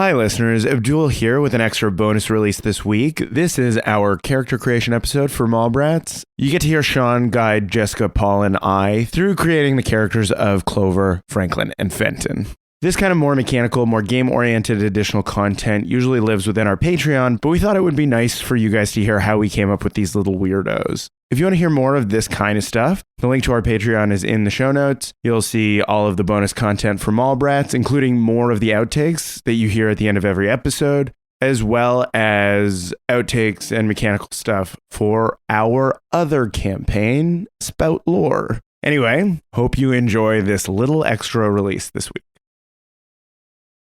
Hi listeners, Abdul here with an extra bonus release this week. This is our character creation episode for Mall Brats. You get to hear Shawn guide Jessica, Paul, and I through creating the characters of Clover, Franklin, and Fenton. This kind of more mechanical, more game-oriented additional content usually lives within our Patreon, but we thought it would be nice for you guys to hear how we came up with these little weirdos. If you want to hear more of this kind of stuff, the link to our Patreon is in the show notes. You'll see all of the bonus content for Mall Brats, including more of the outtakes that you hear at the end of every episode, as well as outtakes and mechanical stuff for our other campaign, Spout Lore. Anyway, hope you enjoy this little extra release this week.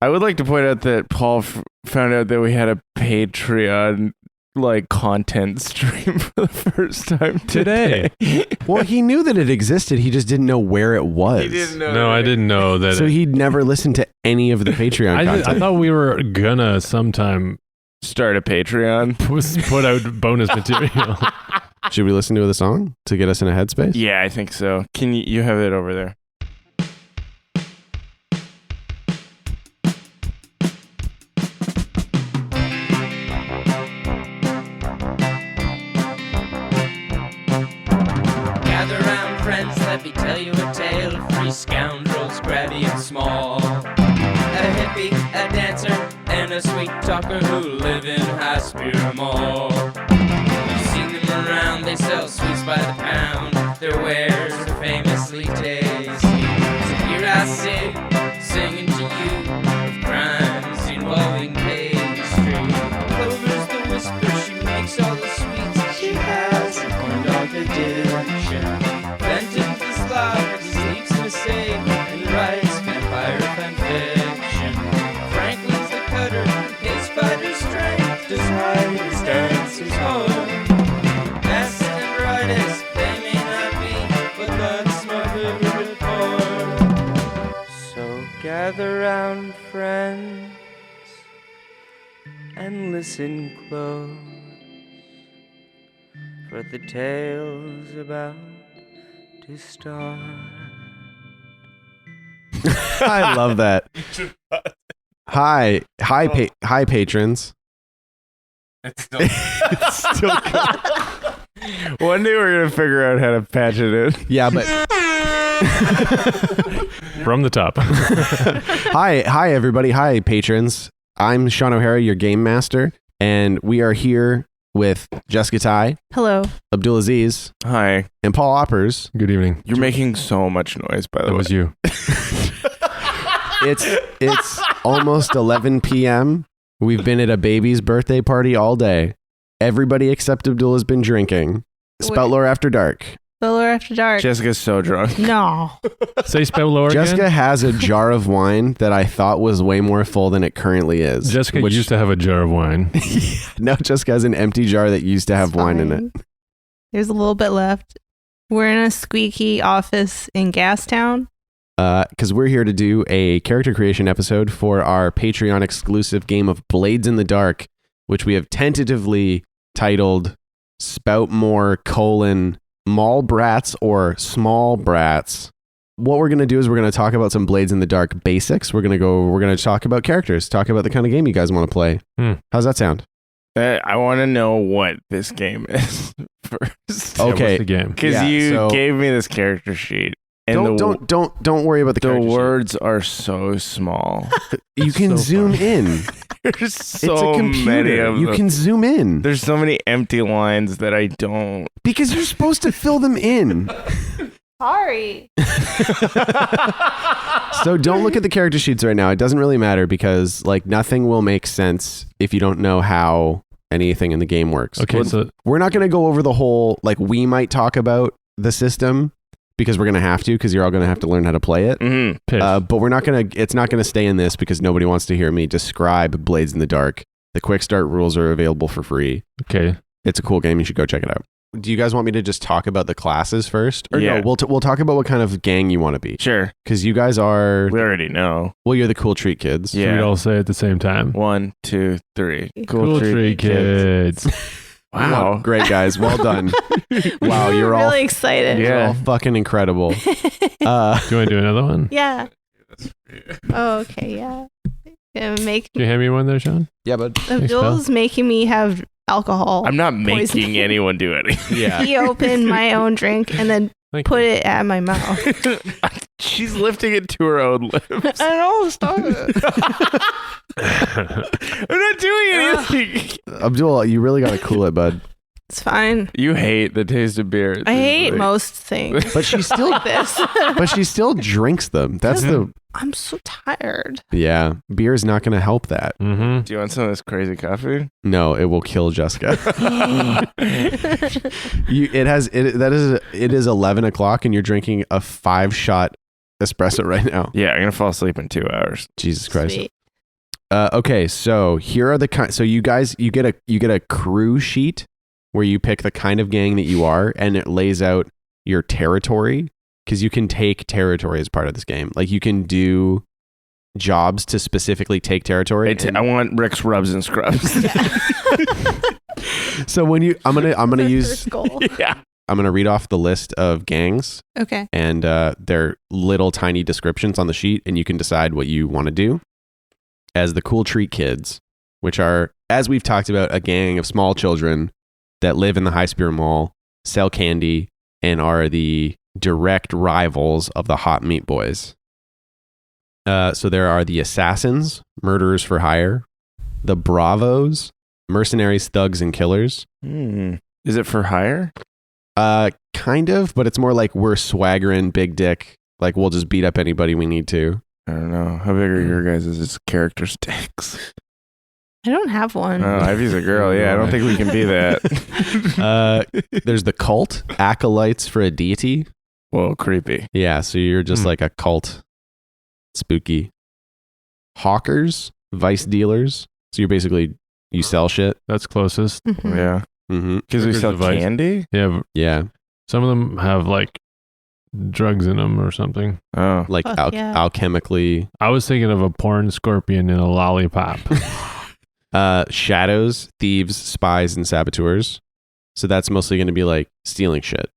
I would like to point out that Paul found out that we had a Patreon content stream for the first time today. Well, he knew that it existed. He just didn't know where it was. He didn't know. No, I didn't know that. So he'd never listened to any of the Patreon content. I thought we were gonna sometime Start a Patreon. put out bonus material. Should we listen to the song to get us in a headspace? Yeah, I think so. Can you have it over there? Let me tell you a tale of three scoundrels, grabby and small. A hippie, a dancer, and a sweet talker who live in High Spear Mall. You've seen them around, they sell sweets by the pound. Their wares are famously tasty. So here I sit, singing to you of crimes involving pastry. Clover's the whisper, she makes all the sweets. She has a corn dog addiction. Fenton's the slob, he sleeps in a safe and writes vampire fanfiction. Franklin's the cutter, his fighter's strength does hide his dancer's home. Best and brightest they may not be, but that's my favorite part. So gather round, friends, and listen close, for the tale's about to start. I love that. Hi, patrons. It's still good. One day we're gonna figure out how to patch it in. Yeah, but From the top. hi everybody. Hi patrons. I'm Shawn O'Hara, your game master, and we are here with Jessica Ty, Hello. Abdul Aziz, Hi. and Paul Oppers. Good evening. You're making so much noise, by the That way. was you. It's almost 11 p.m. We've been at a baby's birthday party all day. Everybody except Abdul has been drinking. Spout Lore After Dark. Solar After Dark. Jessica's so drunk. No. Say spell lower Jessica again. has a jar of wine that I thought was way more full than it currently is. Jessica used to have a jar of wine. No, Jessica has an empty jar that used to have It's wine in fine. it. There's a little bit left. We're in a squeaky office in Gastown. Because we're here to do a character creation episode for our Patreon exclusive game of Blades in the Dark, which we have tentatively titled Spout More: Mall Brats or Small Brats. What we're going to do is we're going to talk about some Blades in the Dark basics. We're going to talk about characters, talk about the kind of game you guys want to play. How's that sound? I want to know what this game is first. Yeah, Okay. what's the game? Because Yeah, you so- gave me this character sheet. And Don't worry about the the character sheet. words are so small. You can so zoom far. in. There's so It's a many computer. of You them. can zoom in There's so many empty lines that I don't. because you're supposed to fill them in. Sorry. So don't look at the character sheets right now. It doesn't really matter because nothing will make sense if you don't know how anything in the game works. Okay, so We're not going to go over the whole, we might talk about the system because we're going to have to, because you're all going to have to learn how to play it. Mm-hmm. piss. But it's not going to stay in this because nobody wants to hear me describe Blades in the Dark. The quick start rules are available for free. okay. It's a cool game. You should go check it out. Do you guys want me to just talk about the classes first? Or Yeah. no, we'll talk about what kind of gang you want to be. Sure. Because you guys are, We already know. well, you're the cool treat kids. Yeah. Should we all say it at the same time? 1, 2, 3. Cool tree kids. Wow. Great, guys. Well done. Wow, We're you're all, really excited. Yeah. you're all fucking incredible. Do you want to do another one? Yeah. Oh, okay. Yeah. Make Can you hand me one there, Shawn? Yeah, bud. Abdul's making me have alcohol. I'm not making poisoning. anyone do anything. Yeah. He opened my own drink and then Thank put you. it at my mouth. She's lifting it to her own lips. I know, stop it. I'm not doing anything. Abdul, you really got to cool it, bud. It's fine. You hate the taste of beer. I hate most things. But she still, like this. but she still drinks them. That's the I'm so tired. yeah. Beer is not going to help that. Mm-hmm. Do you want some of this crazy coffee? No, it will kill Jessica. It is 11 o'clock and you're drinking a 5-shot espresso right now. Yeah, I'm gonna fall asleep in 2 hours. Jesus Christ. Sweet. Okay, so here are the kind. So you guys, you get a crew sheet where you pick the kind of gang that you are, and it lays out your territory because you can take territory as part of this game. Like you can do jobs to specifically take territory. I want Rick's rubs and scrubs. So when you, I'm gonna use. First goal. Yeah. I'm gonna read off the list of gangs Okay. and their little tiny descriptions on the sheet, and you can decide what you want to do. As the Cool Treat Kids, which are, as we've talked about, a gang of small children that live in the High Spear Mall, sell candy, and are the direct rivals of the Hot Meat Boys. So there are the Assassins, murderers for hire, the Bravos, mercenaries, thugs, and killers. Is it for hire? Kind of, but it's more like we're swaggering, big dick. Like we'll just beat up anybody we need to. I don't know. How big are your guys' character sticks? I don't have one. Oh, Ivy's a girl. Yeah, I don't think we can be that. There's the cult, acolytes for a deity. Whoa, creepy. Yeah, so you're just like a cult. Spooky. Hawkers, vice dealers. So you're basically, you sell shit. That's cloosest. Mhm. Yeah. Mm-hmm. Because we Hawker's sell device. candy? Yeah, Yeah, some of them have like drugs in them or something. Oh. like Fuck yeah. alchemically. I was thinking of a porn scorpion in a lollipop. Shadows, thieves, spies, and saboteurs. So that's mostly going to be like stealing shit,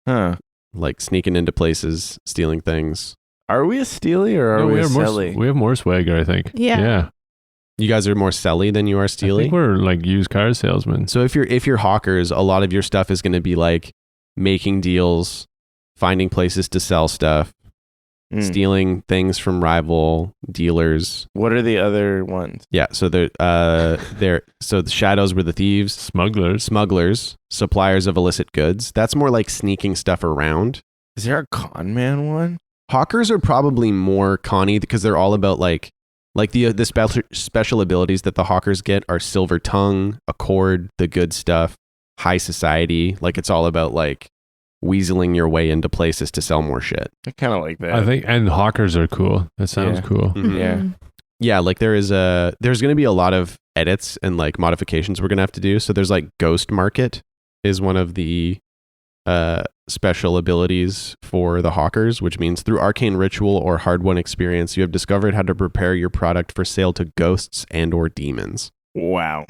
Huh. like sneaking into places, stealing things. Are we a steely or are No, we a have more, selly? we have more swagger, I think. Yeah. You guys are more selly than you are I steely. think we're like used car salesmen. So if you're hawkers, a lot of your stuff is going to be like making deals, finding places to sell stuff, stealing things from rival dealers. What are the other ones? Yeah, so they're so the shadows were the thieves, smugglers, suppliers of illicit goods. That's more like sneaking stuff around. Is there a con man one? Hawkers are probably more conny because they're all about like the special abilities that the hawkers get are silver tongue, accord, the good stuff, high society. Like it's all about like weaseling your way into places to sell more shit. I kind of like that. I think, and hawkers are cool. That sounds Yeah. cool. Mhm. Yeah. Yeah, like there's going to be a lot of edits and like modifications we're going to have to do. So there's like Ghost Market is one of the special abilities for the hawkers, which means through arcane ritual or hard-won experience, you have discovered how to prepare your product for sale to ghosts and or demons. Wow.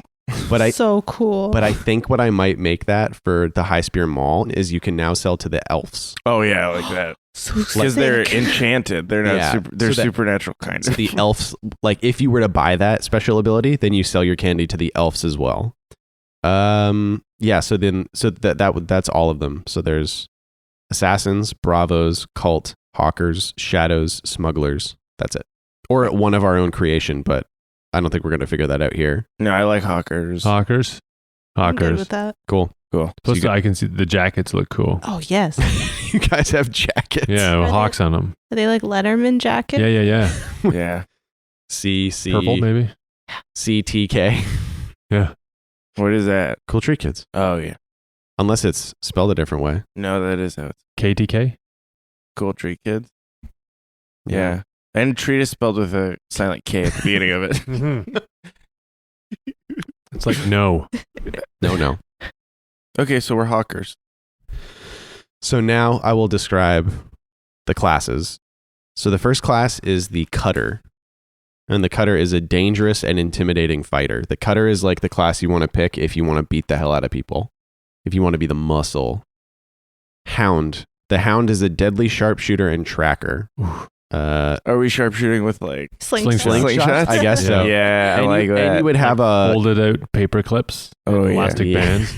But So cool. I think what I might make that for the High Spear Mall is you can now sell to the elves. Oh yeah, I like that. So Because they're sick. enchanted. They're not Yeah. super. They're So that- supernatural kind So of. the elves, like if you were to buy that special ability, then you sell your candy to the elves as well. Yeah. So that's all of them. So there's assassins, bravos, cult, hawkers, shadows, smugglers. That's it. Or one of our own creation, but I don't think we're gonna figure that out here. No, I like hawkers. Hawkers. I'm good Hawkers. with that. Cool. Plus, So I can see the jackets look cool. Oh yes. you guys have jackets. Yeah, with Are hawks on them. Are they like Letterman jackets? Yeah. Yeah. Purple, maybe. CTK. What is that? Cool Treat Kids. Oh yeah. Unless it's spelled a different way. No, that is how it's KTK. Cool Treat Kids. Yeah. And treat is spelled with a silent K at the beginning of it. It's like no. No. Okay, so we're hawkers. So now I will describe the classes. So the first class is the Cutter. And the Cutter is a dangerous and intimidating fighter. The Cutter is like the class you want to pick if you want to beat the hell out of people. If you want to be the muscle. Hound. The Hound is a deadly sharpshooter and tracker. Are we sharpshooting with like Slingshot. I guess so. Yeah, I And like you, that. and you would have a Folded out paper clips, Oh, yeah. elastic bands.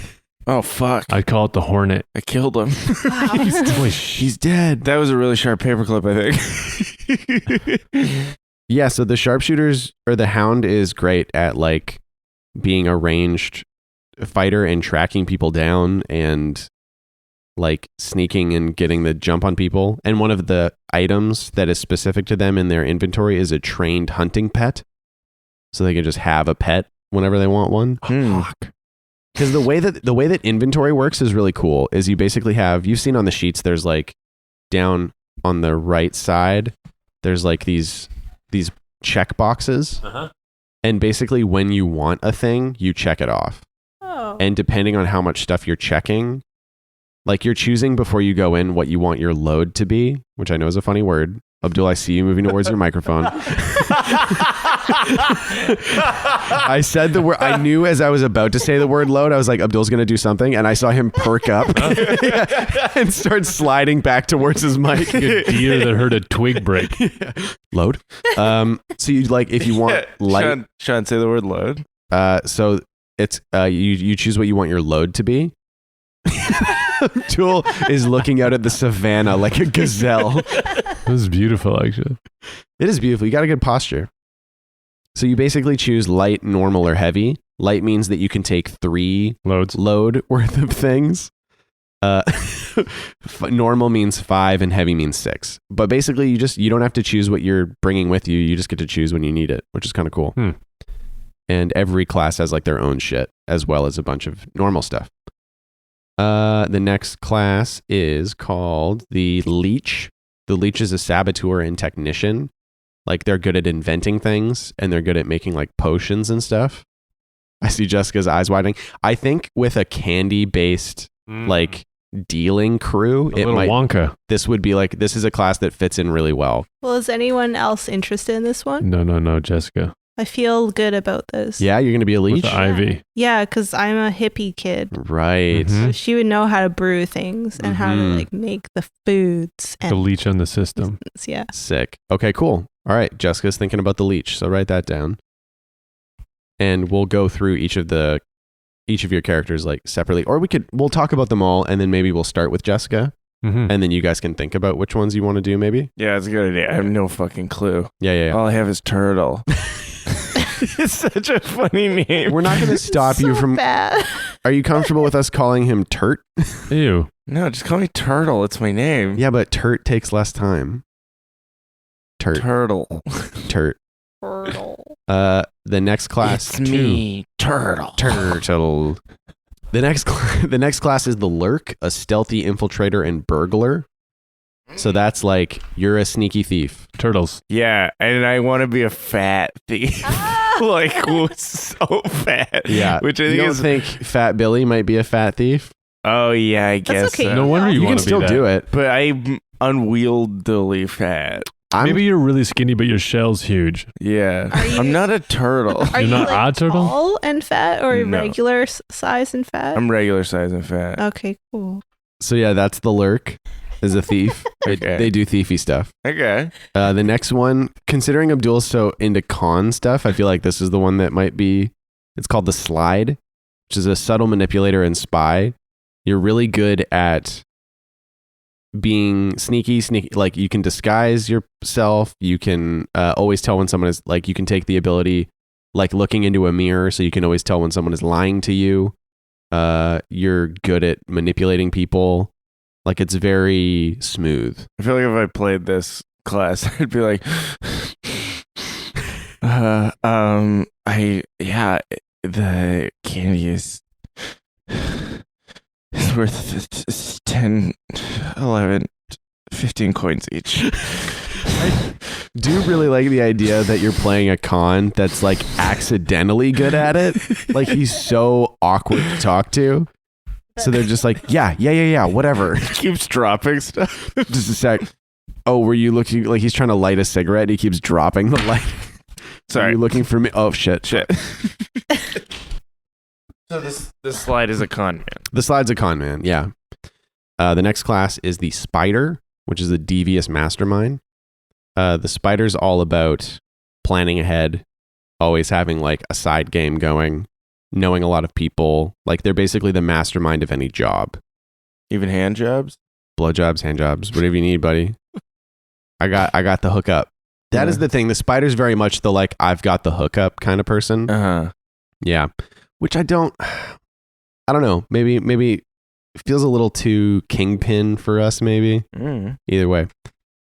Oh fuck! I'd call it the Hornet. I killed him. he's dead. That was a really sharp paperclip, I think. Yeah, so the sharpshooters or the hound is great at like being a ranged fighter and tracking people down and like sneaking and getting the jump on people. And one of the items that is specific to them in their inventory is a trained hunting pet. So they can just have a pet whenever they want one. Because the way that inventory works is really cool. Is you basically have, you've seen on the sheets, there's like down on the right side, there's like these check boxes. And basically when you want a thing, you check it off. Oh. And depending on how much stuff you're checking, like you're choosing before you go in what you want your load to be, which I know is a funny word. Abdul, I see you moving towards your microphone. I said the word. I knew as I was about to say the word load, I was like, Abdul's going to do something. And I saw him perk up and start sliding back towards his mic. Like a deer that heard a twig break. Load. So you like, if you want light. Sean, say the word load. So it's, you choose what you want your load to be. Abdul is looking out at the savannah like a gazelle. It was beautiful, actually. It is beautiful. You got a good posture. So you basically choose light, normal, or heavy. Light means that you can take 3 load worth of things. Normal means 5 and heavy means 6. But basically you don't have to choose what you're bringing with you. You just get to choose when you need it, which is kind of cool. And every class has like their own shit as well as a bunch of normal stuff. The next class is called the Leech. The Leech is a saboteur and technician. Like they're good at inventing things and they're good at making like potions and stuff. I see Jessica's eyes widening. I think with a candy-based like dealing crew, A little Wonka. This would be like, this is a class that fits in really well. Well, is anyone else interested in this one? No, Jessica. I feel good about this. Yeah, you're going to be a With leech? the Ivy. Yeah, because I'm a hippie kid. Right. Mhm. So she would know how to brew things and how to like make the foods and The leech on the system. yeah. Sick. Okay, cool. All right, Jessica's thinking about the leech, so write that down. And we'll go through each of your characters like separately, or we'll talk about them all, and then maybe we'll start with Jessica, and then you guys can think about which ones you want to do. Maybe. Yeah, it's a good idea. I have no fucking clue. Yeah. All I have is Turtle. It's such a funny name. We're not going to stop you from. Bad. Are you comfortable with us calling him Turt? Ew. No, just call me Turtle. It's my name. Yeah, but Turt takes less time. Turtle. Turt. Turtle. The next class. It's me, Turtle. Turtle. The next class is the Lurk, a stealthy infiltrator and burglar. So that's like you're a sneaky thief. Turtles. Yeah, and I want to be a fat thief. Like, who's so fat? Yeah. Which I You think don't is. think Fat Billy might be a fat thief? Oh, yeah, I guess. okay. so. No wonder you You can want to be still that. do it. But I'm unwieldily fat. Maybe you're really skinny, but your shell's huge. Yeah. Are you- I'm not a turtle. Are You're you not like a turtle? tall and fat or No. regular size and fat? I'm regular size and fat. Okay, cool. So yeah, that's the Lurk. Is a thief. Okay. They do thiefy stuff. Okay. The next one, considering Abdul's so into con stuff, I feel like this is the one that might be. It's called the Slide, which is a subtle manipulator and spy. You're really good at being sneaky. Like you can disguise yourself. You can always tell when someone is like. You can take the ability, like looking into a mirror, so you can always tell when someone is lying to you. You're good at manipulating people. Like it's very smooth. I feel like if I played this class, I'd be like, the candy is worth 10, 11, 15 coins each. I do really like the idea that you're playing a con that's like accidentally good at it. Like he's so awkward to talk to. So they're just like, yeah, whatever. Keeps dropping stuff. Just a sec. Oh, were you looking like he's trying to light a cigarette? He keeps dropping the light. Sorry. Are you looking for me? Oh, shit. So this slide is a con man. The Slide's a con man, yeah. The next class is the Spider, which is a devious mastermind. The spider's all about planning ahead, always having like a side game going, knowing a lot of people. Like they're basically the mastermind of any job. Even hand jobs? Blowjobs, hand jobs, whatever you need, buddy. I got the hookup. That is the thing. The spider's very much the like I've got the hookup kind of person. Uh-huh. Yeah. Which I don't know. Maybe it feels a little too kingpin for us, maybe. Either way.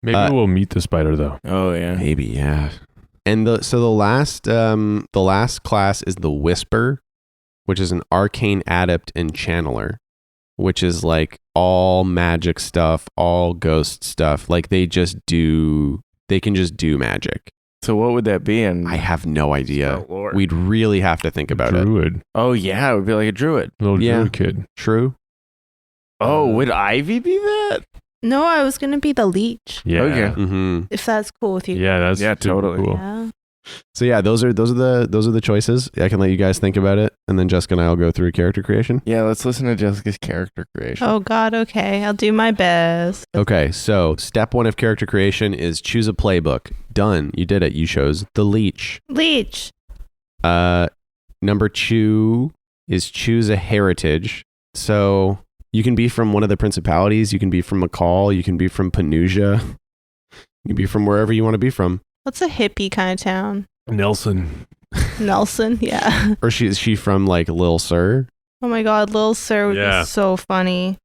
Maybe we'll meet the spider though. Oh yeah. Maybe, yeah. And the last class is the Whisper, which is an arcane adept and channeler, which is like all magic stuff, all ghost stuff. Like they can just do magic. So what would that be in? I have no idea. We'd really have to think about Druid. it. Oh yeah, it would be like a druid. Little druid kid. True. Oh, would Ivy be that? No, I was gonna be the leech. Yeah. Okay. Mm-hmm. If that's cool with you. Yeah, that's Yeah, super totally. cool. Yeah. So yeah, those are the choices. I can let you guys think about it, and then Jessica and I will go through character creation. Yeah, let's listen to Jessica's character creation. Oh God. Okay, I'll do my best. Okay, so step 1 of character creation is choose a playbook. Done. You did it. You chose the leech. Leech. Number 2 is choose a heritage. So you can be from one of the principalities. You can be from McCall. You can be from Penusia. You can be from wherever you want to be from. What's a hippie kind of town? Nelson. Nelson. Yeah. Or is she from like Lil Sur? Oh my God, Lil Sir would Yeah. be so funny.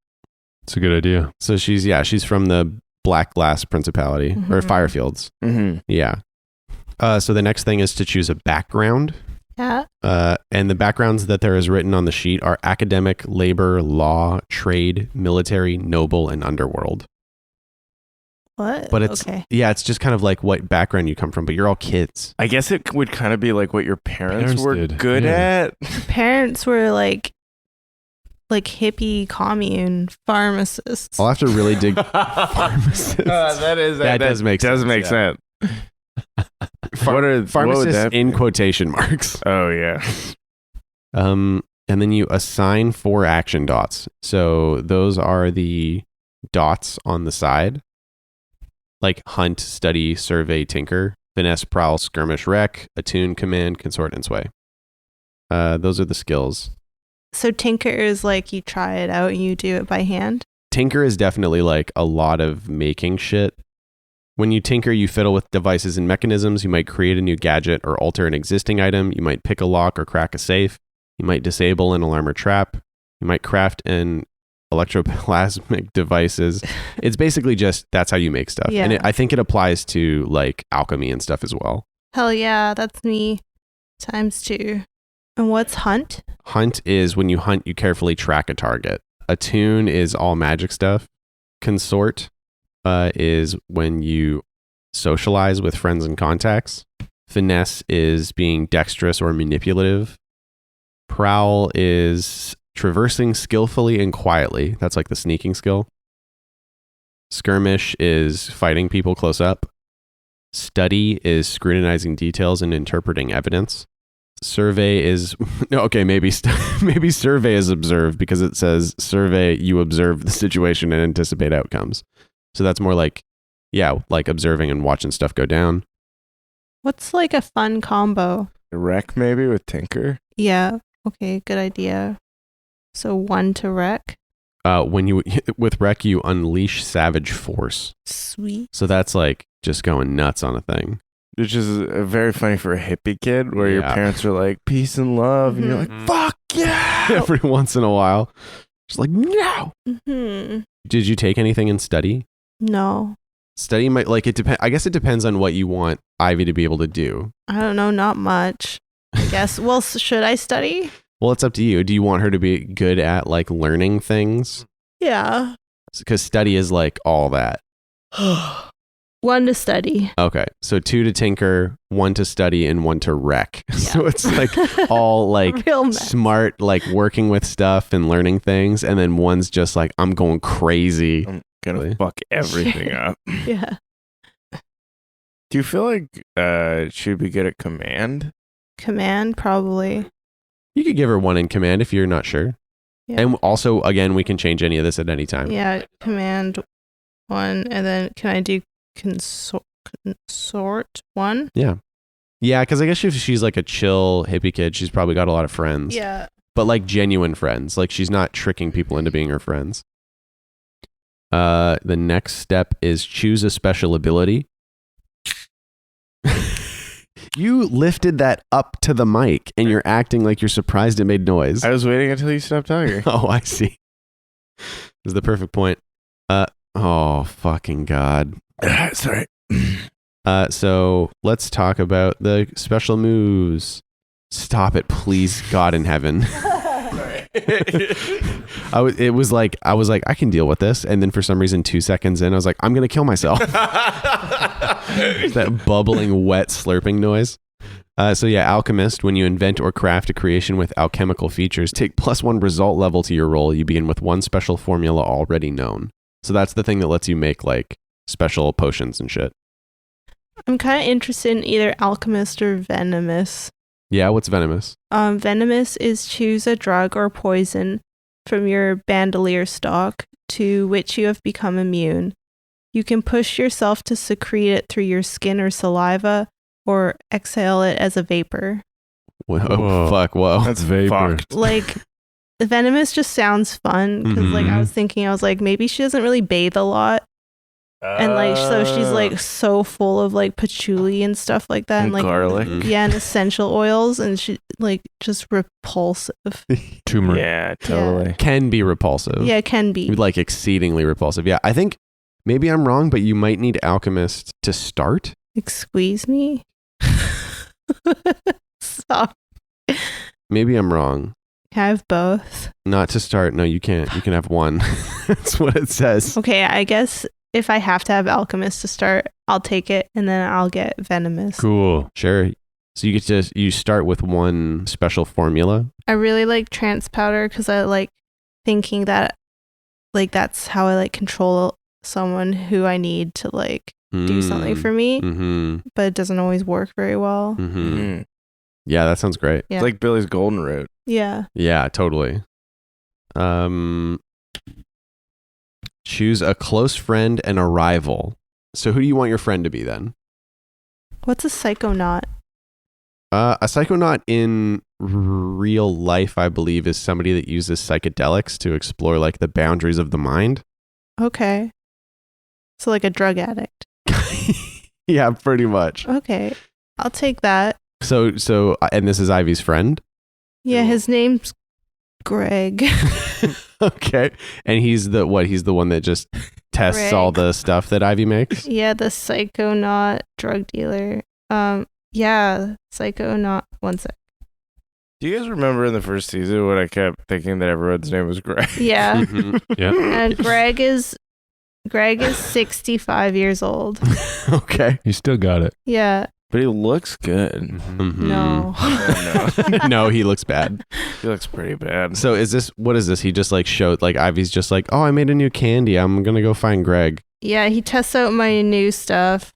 It's a good idea. So she's from the Black Glass Principality or Mhm. Firefields. Mm-hmm. Yeah. So the next thing is to choose a background. Yeah. And the backgrounds that there is written on the sheet are academic, labor, law, trade, military, noble, and underworld. What? But it's okay. it's just kind of like what background you come from, but you're all kids. I guess it would kind of be like what your parents Parents were did. good Yeah. at. Parents were like hippie commune pharmacists. I'll have to really dig. Pharmacists. That does make sense, make yeah. sense. What would Pharmacists that in be? quotation marks. Oh yeah. And then you assign 4 action dots. So those are the dots on the side, like hunt, study, survey, tinker, finesse, prowl, skirmish, wreck, attune, command, consort, and sway. Those are the skills. So tinker is like you try it out and you do it by hand. Tinker is definitely like a lot of making shit. When you tinker, you fiddle with devices and mechanisms. You might create a new gadget or alter an existing item. You might pick a lock or crack a safe. You might disable an alarm or trap. You might craft an electroplasmic devices. It's basically just, that's how you make stuff. Yeah. And I think it applies to like alchemy and stuff as well. Hell yeah, that's me times 2. And what's hunt? Hunt is when you hunt, you carefully track a target. Attune is all magic stuff. Consort is when you socialize with friends and contacts. Finesse is being dexterous or manipulative. Prowl is traversing skillfully and quietly. That's like the sneaking skill. Skirmish is fighting people close up. Study is scrutinizing details and interpreting evidence. Survey is maybe survey is observe, because it says survey, you observe the situation and anticipate outcomes. So that's more like observing and watching stuff go down. What's like a fun combo? Wreck maybe with Tinker. Yeah. Okay, good idea. So 1 to wreck. When you with Wreck, you unleash savage force. Sweet. So that's like just going nuts on a thing. Which is very funny for a hippie kid where your Yeah. parents are like, peace and love. And you're like, Mhm. fuck yeah. Every once in a while, just like no. Hmm. Did you take anything in study? No. Study might like it depend. I guess it depends on what you want Ivy to be able to do. I don't know, not much. I guess. Well, should I study? Well, it's up to you. Do you want her to be good at like learning things? Yeah. Because study is like all that. 1 to study. Okay, so 2 to tinker, 1 to study, and 1 to wreck. So it's like all like Real mess. smart, like working with stuff and learning things, and then 1's just like I'm going crazy. I'm gonna Really? fuck everything up. Yeah. Do you feel like she'd be good at command? Command, probably. You could give her 1 in command if you're not sure. Yeah. And also, again, we can change any of this at any time. Yeah, command 1. And then can I do consort? sort one. Yeah, because I guess if she's like a chill hippie kid, she's probably got a lot of friends. Yeah. But like genuine friends. Like she's not tricking people into being her friends. The next step is choose a special ability. You lifted that up to the mic and you're acting like you're surprised it made noise. I was waiting until you stopped talking. Oh, I see. This is the perfect point. Oh, fucking God. Sorry. So let's talk about the special moves. Stop it, please, God in heaven. I was like, I can deal with this. And then for some reason, 2 seconds in, I was like, I'm going to kill myself. That bubbling, wet, slurping noise. So yeah, Alchemist, when you invent or craft a creation with alchemical features, take +1 result level to your roll. You begin with one special formula already known. So that's the thing that lets you make like special potions and shit. I'm kind of interested in either Alchemist or Venomous. Yeah, what's venomous? Venomous is choose a drug or poison from your bandolier stock to which you have become immune. You can push yourself to secrete it through your skin or saliva or exhale it as a vapor. Whoa. Fuck, whoa. That's Vapor. fucked. Like, Venomous just sounds fun because like I was like, maybe she doesn't really bathe a lot. And like, so she's like so full of like patchouli and stuff like that. And like garlic. Yeah, and essential oils. And she like just repulsive. Turmeric. Yeah, totally. Can be repulsive. Yeah, it can be. Like exceedingly repulsive. Yeah, I think maybe I'm wrong, but you might need Alchemist to start. Squeeze me. Stop. Maybe I'm wrong. Can I have both? Not to start. No, you can't. You can have one. That's what it says. Okay, I guess if I have to have Alchemist to start, I'll take it and then I'll get Venomous. Cool. Sure. So you start with one special formula. I really like Trance Powder because I like thinking that like that's how I like control someone who I need to like do something for me, but it doesn't always work very well. Mm. Yeah, that sounds great. Yeah. It's like Billy's Golden Route. Yeah. Yeah, totally. Choose a close friend and a rival. So who do you want your friend to be then? What's a psychonaut? A psychonaut in real life, I believe, is somebody that uses psychedelics to explore like the boundaries of the mind. Okay. So like a drug addict. Yeah, pretty much. Okay. I'll take that. So, and this is Ivy's friend. Yeah, his name's Greg. Okay. And he's the one that just tests Greg. all the stuff that Ivy makes? Yeah, the psychonaut drug dealer. Yeah, psychonaut. One sec. Do you guys remember in the first season when I kept thinking that everyone's name was Greg? Yeah. Yeah. And Greg is 65 years old. Okay. You still got it. Yeah. But he looks good. Mhm. No. Oh, No, he looks bad. no. He looks pretty bad. So what is this? He just like showed, like Ivy's just like, oh, I made a new candy. I'm going to go find Greg. Yeah, he tests out my new stuff,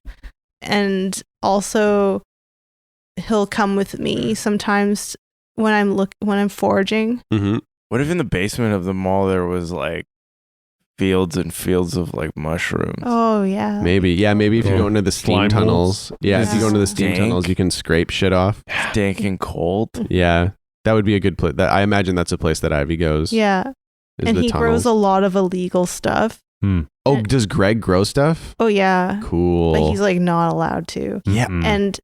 and also he'll come with me sometimes when I'm foraging. Mm-hmm. What if in the basement of the mall there was like fields and fields of like mushrooms? Oh yeah. Maybe. Yeah, maybe if you Oh, go into the steam slime tunnels. Yeah, if you go into the steam Stank. tunnels, you can scrape shit off. Dank and cold. Yeah. That would be a good place. I imagine that's a place that Ivy goes. Yeah. is And the he grows tunnels. a lot of illegal stuff. Oh, does Greg grow stuff? Oh yeah. Cool. But he's like not allowed to. Yeah. And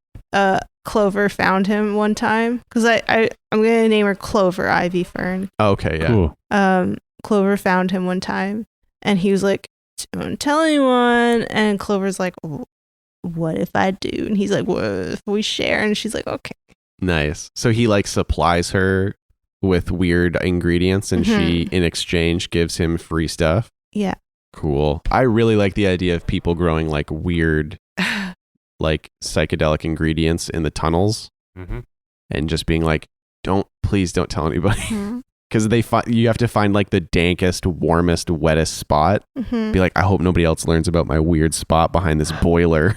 Clover found him one time because I'm gonna name her Clover Ivy Fern. Okay, yeah. Cool. Clover found him one time, and he was like, "Don't tell anyone." And Clover's like, "What if I do?" And he's like, "What if we share?" And she's like, "Okay." Nice. So he like supplies her with weird ingredients and she in exchange gives him free stuff. Yeah. Cool. I really like the idea of people growing like weird like psychedelic ingredients in the tunnels and just being like, please don't tell anybody. Because you have to find like the dankest, warmest, wettest spot. Mm-hmm. Be like, I hope nobody else learns about my weird spot behind this boiler.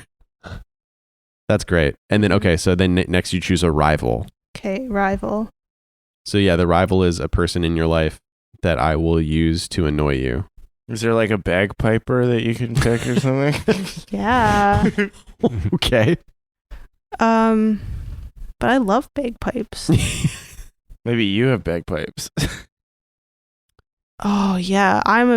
That's great. And then, okay, so then next you choose a rival. Okay, rival. So yeah, the rival is a person in your life that I will use to annoy you. Is there like a bagpiper that you can pick or something? Yeah. Okay. But I love bagpipes. Maybe you have bagpipes. Oh yeah, I'm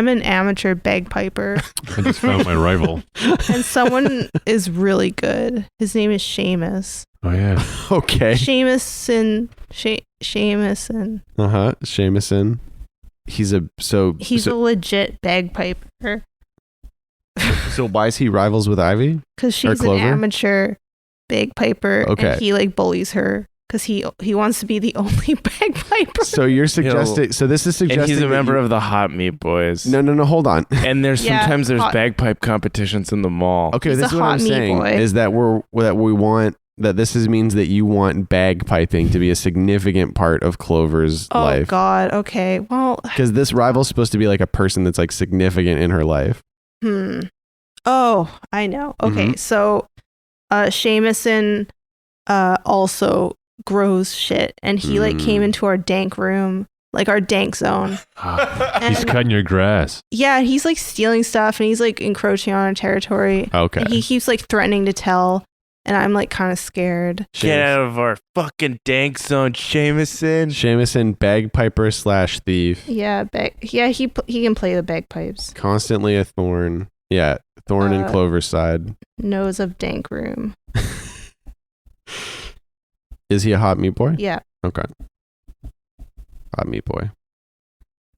an amateur bagpiper, I just found my rival. and someone is really good. His name is Seamus. Oh yeah. Okay. Seamuson. Shameson. He's a legit bagpiper so why is he rivals with Ivy? because she's an Clover? amateur bagpiper, Okay. and he like bullies her because he wants to be the only bagpiper. So you're suggesting. So this is suggesting. And he's a that member you- of the Hot Meat Boys. No. Hold on. And there's Yeah, sometimes there's hot- bagpipe competitions in the mall. Okay, He's this a is what I'm hot meat saying boy. is that we want that this means that you want bagpiping to be a significant part of Clover's Oh life. God. Okay. Well. Because this rival's supposed to be like a person that's like significant in her life. Oh, I know. Okay, Mhm. so Seamuson also grows shit, and he like came into our dank room, like our dank zone. He's cutting your grass. Yeah, he's like stealing stuff, and he's like encroaching on our territory. Okay. And he keeps like threatening to tell, and I'm like kind of scared. Get out of our fucking dank zone, Shameson. Shameson, bagpiper / thief. Yeah, he can play the bagpipes. Constantly a thorn. Yeah, thorn in Clover's side. Nose of dank room. Is he a hot meat boy? Yeah, Okay. Hot meat boy.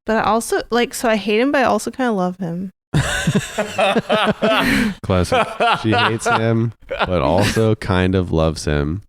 but I also like, so I hate him, but I also kind of love him. Classic. She hates him, but also kind of loves him.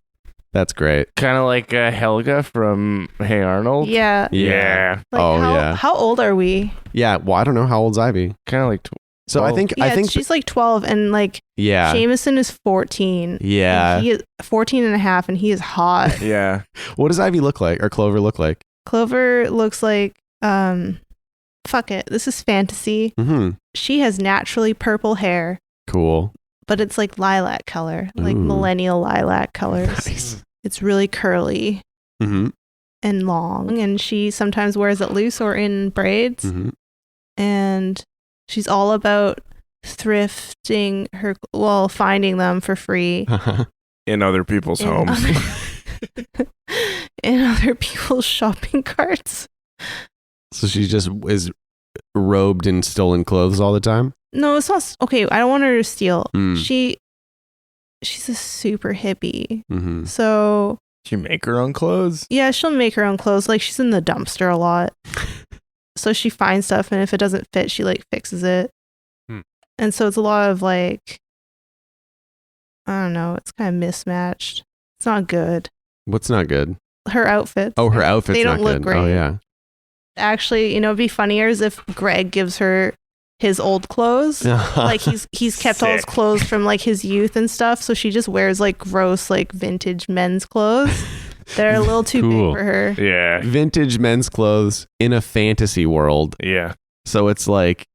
That's great. Kind of like Helga from Hey Arnold. Yeah. Yeah. Like, how old are we? Yeah. Well, I don't know how old's Ivy. Kind of like. So I think She's like 12, and like yeah. Jameson is 14. Yeah. And he is 14 and a half, and he is hot. Yeah. What does Ivy look like, or Clover look like? Clover looks like fuck it. This is fantasy. Mm-hmm. She has naturally purple hair, Cool. but it's like lilac color, like Ooh. millennial lilac colors. Nice. It's really curly Mm-hmm. and long, and she sometimes wears it loose or in braids. Mm-hmm. And she's all about thrifting finding them for free In other people's homes. in other people's shopping carts. So she just is robed in stolen clothes all the time? No, it's not. Okay, I don't want her to steal. Mm. She's a super hippie. Mm-hmm. So She make her own clothes. yeah, she'll make her own clothes. Like, she's in the dumpster a lot. So she finds stuff, and if it doesn't fit, she like fixes it. And so it's a lot of like, I don't know, it's kind of mismatched. It's not good. What's not good? Her outfits. Oh, her outfit's They not don't look good. great. Oh, yeah. Actually, it'd be funnier is if Greg gives her his old clothes. Like he's kept all his Sick. clothes from like his youth and stuff, so she just wears like gross like vintage men's clothes. They're a little too Cool. big for her. Yeah. Vintage men's clothes in a fantasy world. Yeah. So it's like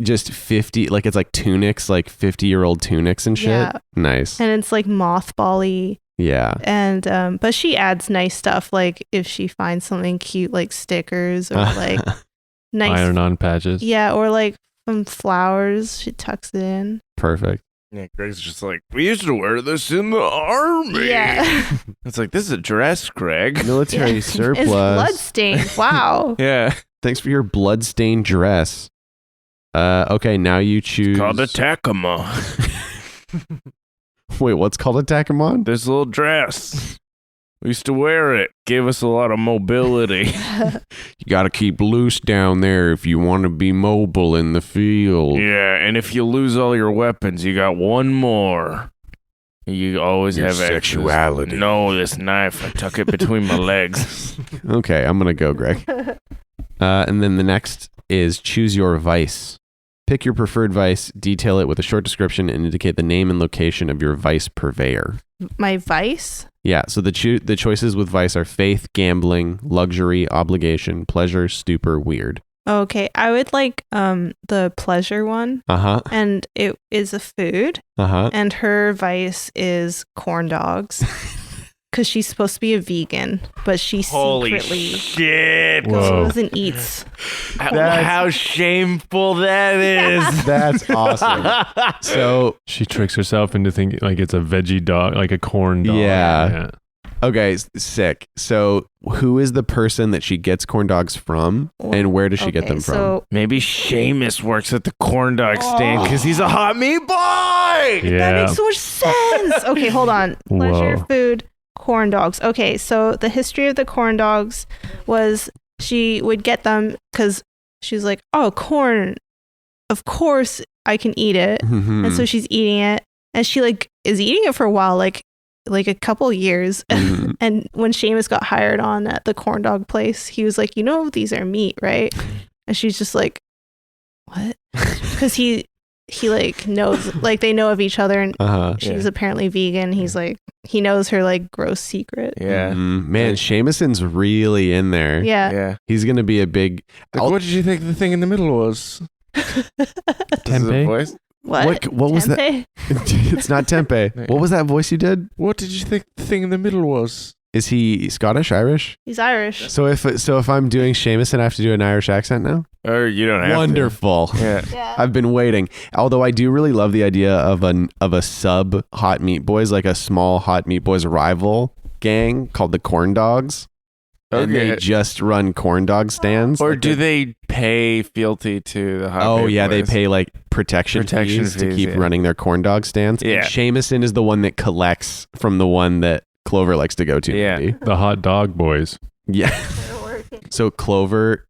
just 50, like it's like tunics, like 50-year-old tunics and shit. Yeah. Nice. And it's like mothball-y. Yeah. And but she adds nice stuff, like if she finds something cute like stickers or like nice Iron-on patches. Yeah, or like some flowers, she tucks it in. Perfect. Yeah, Greg's just like, we used to wear this in the army. Yeah. It's like, this is a dress, Greg. Military It's surplus. bloodstained. Wow. Yeah. Thanks for your bloodstained dress. Okay, now you choose. Called a Takama. Wait, what's called a Takamon? This little dress. We used to wear it. Gave us a lot of mobility. You got to keep loose down there if you want to be mobile in the field. Yeah, and if you lose all your weapons, you got one more. You always Your have access. sexuality. No, this knife. I tuck it between my legs. Okay, I'm going to go, Greg. And then the next is choose your vice. Pick your preferred vice, detail it with a short description, and indicate the name and location of your vice purveyor. My vice? Yeah, so the choices with vice are faith, gambling, luxury, obligation, pleasure, stupor, weird. Okay, I would like the pleasure one, Uh-huh, and it is a food, uh-huh. and her vice is corn dogs. because she's supposed to be a vegan, but she Holy secretly shit. Whoa. goes and eats. How shameful that is. That's awesome. So, She tricks herself into thinking like it's a veggie dog, like a corn dog. Yeah. okay, sick. So, who is the person that she gets corn dogs from, and where does she get them from? So Maybe Seamus works at the corn dog stand because he's a hot meat boy. that Yeah. makes so much sense. Okay, hold on. Pleasure Whoa. food, corn dogs. Okay, so the history of the corn dogs was she would get them because she's like, oh, corn. Of course I can eat it. Mhm. And so she's eating it, and she like is eating it for a while, like a couple years. Mhm. And when Seamus got hired on at the corn dog place, he was like, you know, these are meat, right? And she's just like, what? Because he like knows, like they know of each other, and she's apparently vegan. He's like, he knows her like gross secret. Yeah. Man, Seamuson's really in there. Yeah. Yeah. He's going to be a big... Like, what did you think the thing in the middle was? This is a Tempeh? voice? What? What was that? Tempeh? It's not tempeh. What was that voice you did? What did you think the thing in the middle was? Is he Scottish, Irish? He's Irish. So if I'm doing Seamuson, I have to do an Irish accent now? Or you don't have Wonderful. to. Yeah. Yeah. I've been waiting. Although I do really love the idea of a sub Hot Meat Boys, like a small Hot Meat Boys rival gang called the Corn Dogs. And Okay. they just run corn dog stands. Or Like do they pay fealty to the hot Oh meat yeah, they boys? pay like protection fees to fees, keep yeah. running their corn dog stands. Yeah. And Seamuson is the one that collects from the one that Clover likes to go to. Yeah. maybe. The hot dog boys. Yeah. So Clover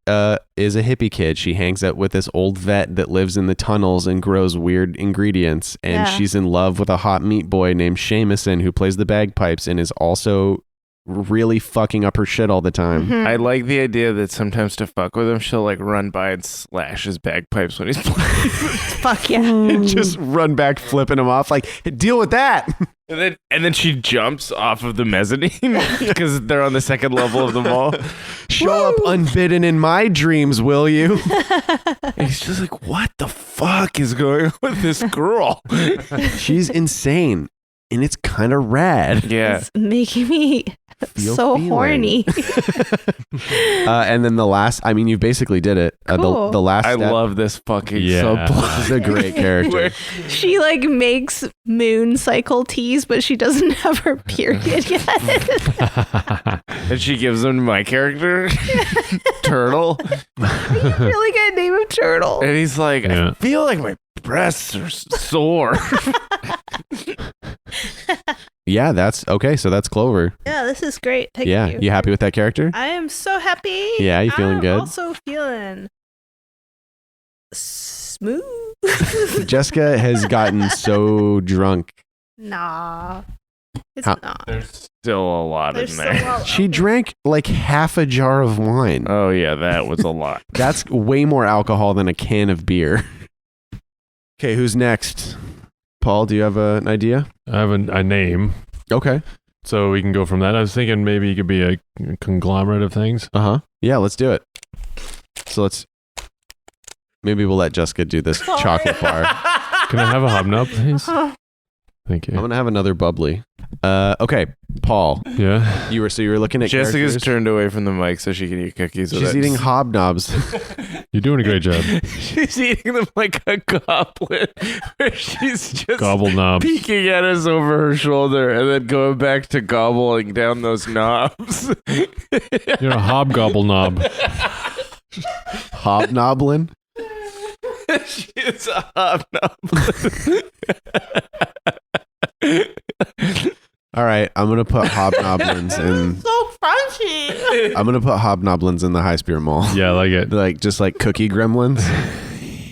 is a hippie kid. She hangs out with this old vet that lives in the tunnels and grows weird ingredients. And Yeah. she's in love with a hot meat boy named Seamuson who plays the bagpipes and is also really fucking up her shit all the time. Mhm. I like the idea that sometimes to fuck with him, she'll like run by and slash his bagpipes when he's playing. Fuck yeah. Just run back, flipping him off, like, deal with that. And then she jumps off of the mezzanine because they're on the second level of the mall. Show up unbidden in my dreams, will you? And he's just like, what the fuck is going on with this girl? She's insane. And it's kind of rad. Yeah. It's making me Feel so feeling. horny. And then the last, I mean, you basically did it. Cool. The last I step, love this fucking Yeah. subplot. this is a great character. She like makes moon cycle teas, but she doesn't have her period yet. And she gives him to my character, Turtle. Really good name of turtle. And he's like, Yeah. I feel like my breasts are sore. Yeah, that's okay. So that's Clover. Yeah, this is great. Thank Yeah, you. you happy with that character? I am so happy. Yeah, you feeling I'm good? Also feeling smooth. Jessica has gotten so drunk. Nah, it's How- not. There's still a lot There's in so there. well- She okay. drank like half a jar of wine. Oh, yeah, that was a lot. That's way more alcohol than a can of beer. Okay, who's next? Paul, do you have an idea? I have a name, Okay. so we can go from that. I was thinking maybe it could be a conglomerate of things. Uh-huh. Yeah, let's do it. So maybe we'll let Jessica do this Sorry. chocolate bar. Can I have a hobnob, please? Thank I'm you. going to have another bubbly. Okay, Paul, Yeah. you were looking at Jessica's characters. turned away from the mic so she can eat cookies. She's without- eating hobnobs. You're doing a great job. She's eating them like a goblet, where she's just Gobble knobs. peeking at us over her shoulder and then going back to gobbling down those knobs. You're a hobgobble knob. Hobnoblin. She's a hobnob. All right, I'm going to put hobnoblins in. So crunchy. I'm going to put hobnoblins in the High Spirit Mall. Yeah, I like it. Like just like cookie gremlins.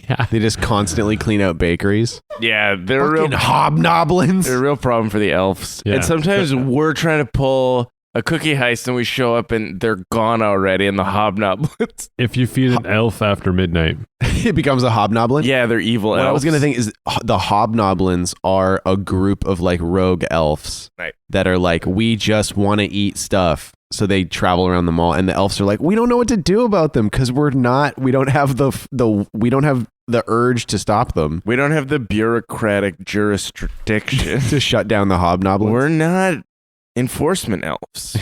Yeah. They just constantly clean out bakeries. Yeah, they're a real Fucking hobnoblins. They're a real problem for the elves. Yeah. And sometimes we're trying to pull a cookie heist and we show up and they're gone already and the hobnoblins. If you feed an elf after midnight, It becomes a hobnoblin. Yeah, they're evil What elves. I was gonna think is the hobnoblins are a group of like rogue elves Right. that are like, we just want to eat stuff. So they travel around the mall, and the elves are like, we don't know what to do about them because we don't have the urge to stop them We don't have the bureaucratic jurisdiction. to shut down the hobnoblins. We're not enforcement elves.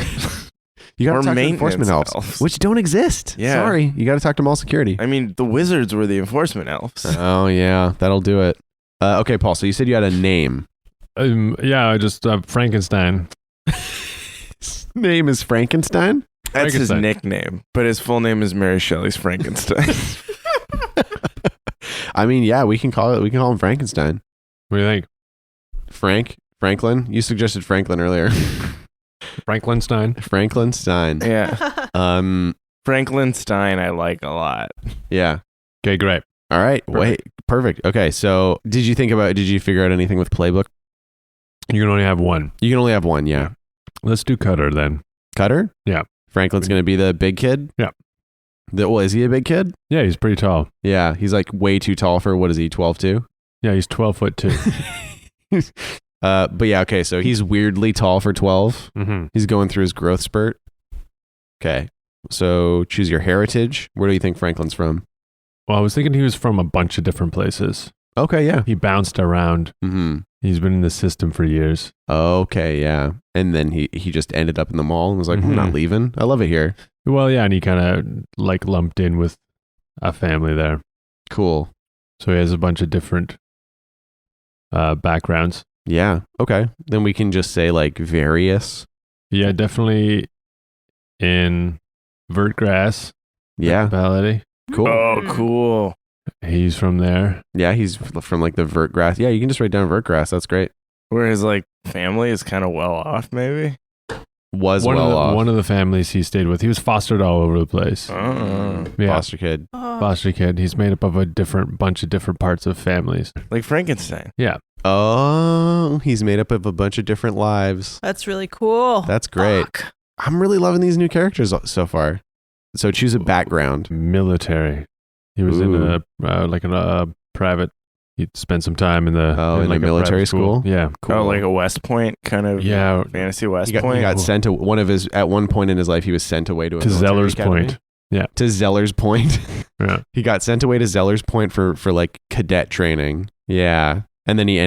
You got Or to talk to maintenance enforcement elves, elves. which don't exist. Yeah. Sorry. You got to talk to mall security. I mean, the wizards were the enforcement elves. Oh, yeah. That'll do it. Okay, Paul. So you said you had a name. Yeah, just Frankenstein. His name is Frankenstein? That's his Frankenstein. nickname, but his full name is Mary Shelley's Frankenstein. I mean, yeah, we can call him Frankenstein. What do you think? Franklin? You suggested Franklin earlier. Frankenstein. Franklin Stein. Yeah. Franklin Stein, I like a lot. Yeah. Okay, great. All right. Perfect. Wait. Perfect. Okay. So did you figure out anything with Playbook? You can only have one. You can only have one. Yeah. Let's do Cutter then. Cutter? Yeah. Franklin's going to be the big kid? Yeah. Well, is he a big kid? Yeah, he's pretty tall. Yeah. He's like way too tall for, what is he, 12'2"? Yeah, he's 12'2". But yeah, okay. So he's weirdly tall for 12. Mm-hmm. He's going through his growth spurt. Okay. So choose your heritage. Where do you think Franklin's from? Well, I was thinking he was from a bunch of different places. Okay. Yeah. He bounced around. Mm-hmm. He's been in the system for years. Okay. Yeah. And then he just ended up in the mall and was like, I'm not Mhm. leaving. I love it here. Well, yeah, and he kind of like lumped in with a family there. Cool. So he has a bunch of different backgrounds. Yeah. Okay. Then we can just say like various. Yeah, definitely in Vertgrass Yeah. municipality. Cool. Oh, cool. He's from there. Yeah. He's from like the Vertgrass. Yeah. You can just write down Vertgrass. That's great. Where his like family is kind of well off, maybe. Was One well off. one of the families he stayed with. He was fostered all over the place. Yeah. Foster kid. Foster kid. He's made up of a bunch of different parts of families. Like Frankenstein. Yeah. Oh, he's made up of a bunch of different lives. That's really cool. That's great. Fuck. I'm really loving these new characters so far. So choose a background. Military. He was in a private. He spent some time in the in like the a military private school? Yeah. Cool. Oh, like a West Point kind of Yeah. fantasy West He Point. got sent to at one point in his life, he was sent away to a To military Zeller's academy. Point. Yeah. To Zeller's Point. Yeah. He got sent away to Zeller's Point for like cadet training. Yeah. And then he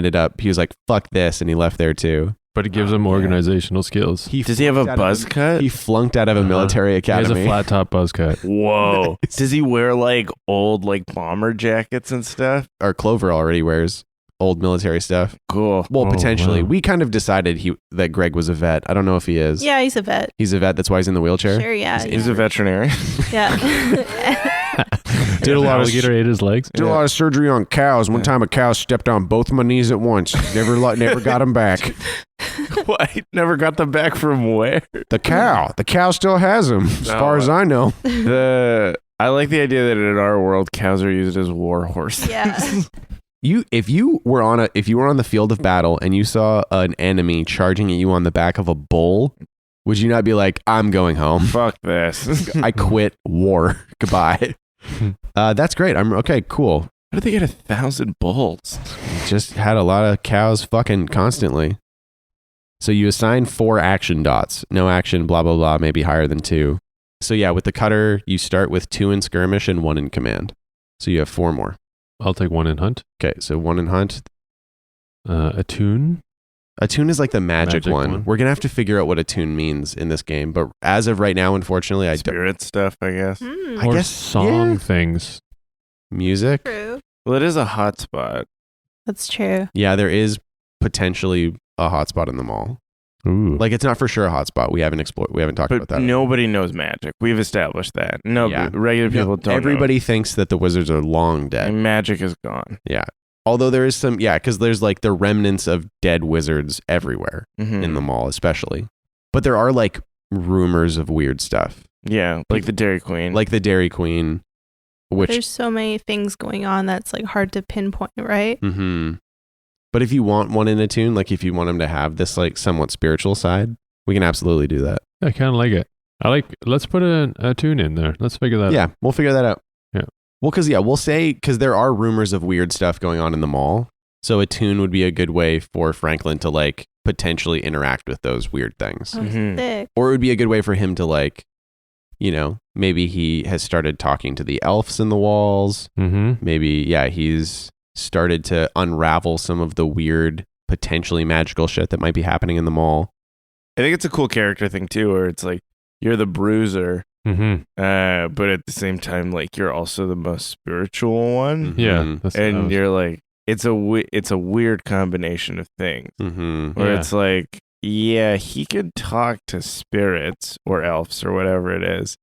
was like, fuck this. And he left there too. But it gives him organizational skills. Does he have a flunked out buzz of cut? He flunked out of a military He academy. has a flat top buzz cut. Whoa. Does he wear like old like bomber jackets and stuff? Or Clover already wears old military stuff. Cool. Well, Oh, potentially. wow. We kind of decided that Greg was a vet. I don't know if he is. Yeah, he's a vet. He's a vet. That's why he's in the wheelchair. Sure, yeah. He's a veterinarian. Yeah. Did a lot of alligator ate his legs. Did a lot of surgery on cows. One time a cow stepped on both my knees at once. Never got him back. What? Never got them back from where? The cow still has him, as far as I know. I like the idea that in our world cows are used as war horses. Yeah. If you were on the field of battle and you saw an enemy charging at you on the back of a bull, would you not be like, I'm going home? Fuck this. I quit war. Goodbye. That's great. Okay, cool. How did they get 1,000 bulls? Just had a lot of cows fucking constantly. So you assign 4 action dots. No action, blah, blah, blah, maybe higher than 2. So yeah, with the cutter, you start with 2 in skirmish and 1 in command. So you have 4 more. I'll take 1 in hunt. Okay, so 1 in hunt. Attune. Attune is like the magic one. one. We're going to have to figure out what attune means in this game. But as of right now, unfortunately, I don't. Spirit stuff, I guess. I Or guess, song yeah. things. Music. True. Well, it is a hotspot. That's true. Yeah, there is potentially a hotspot in the mall. Ooh. Like, it's not for sure a hotspot. We haven't talked But about that. nobody knows magic. We've established that. No, Yeah. regular people don't Everybody thinks that the wizards are long know. dead. And magic is gone. Yeah. Although there is some, because there's like the remnants of dead wizards everywhere Mhm. in the mall, especially. But there are like rumors of weird stuff, Yeah, like the Dairy Queen. like the Dairy Queen, which. There's so many things going on that's like hard to pinpoint, right? Mm-hmm. But if you want one in attune, like if you want him to have this like somewhat spiritual side, we can absolutely do that. I kind of like it. Let's put a tune in there. Let's figure that out. Yeah, we'll figure that out. Yeah. Well, because there are rumors of weird stuff going on in the mall. So attune would be a good way for Franklin to like potentially interact with those weird things. Oh, Mhm. sick. Or it would be a good way for him to like, maybe he has started talking to the elves in the walls. Mm-hmm. Maybe, he's started to unravel some of the weird, potentially magical shit that might be happening in the mall. I think it's a cool character thing too, where it's like you're the bruiser, Mm-hmm. but at the same time, like you're also the most spiritual one, Yeah. and you're like it's a weird combination of things where Yeah. it's like, yeah, he could talk to spirits or elves or whatever it is,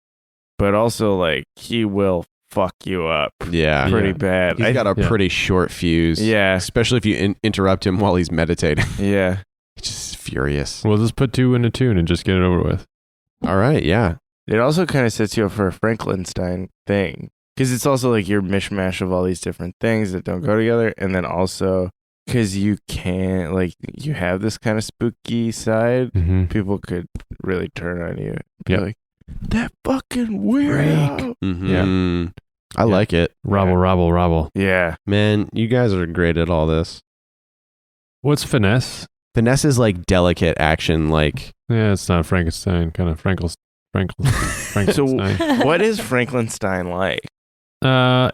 but also like he will fuck you up Yeah. pretty bad. He's got a Yeah. pretty short fuse. Yeah. Especially if you interrupt him while he's meditating. Yeah. He's just furious. We'll just put 2 in a tune and just get it over with. All right. Yeah. It also kind of sets you up for a Frankenstein thing, because it's also like your mishmash of all these different things that don't go together, and then also because you can't, like, you have this kind of spooky side, Mm-hmm. people could really turn on you. Be Yep. like, that fucking weirdo. Mm-hmm. I like it. Robble. Yeah. Man, you guys are great at all this. What's finesse? Finesse is like delicate action, like Yeah, it's not Frankenstein. Kind of Frankenstein. So what is Frankenstein like?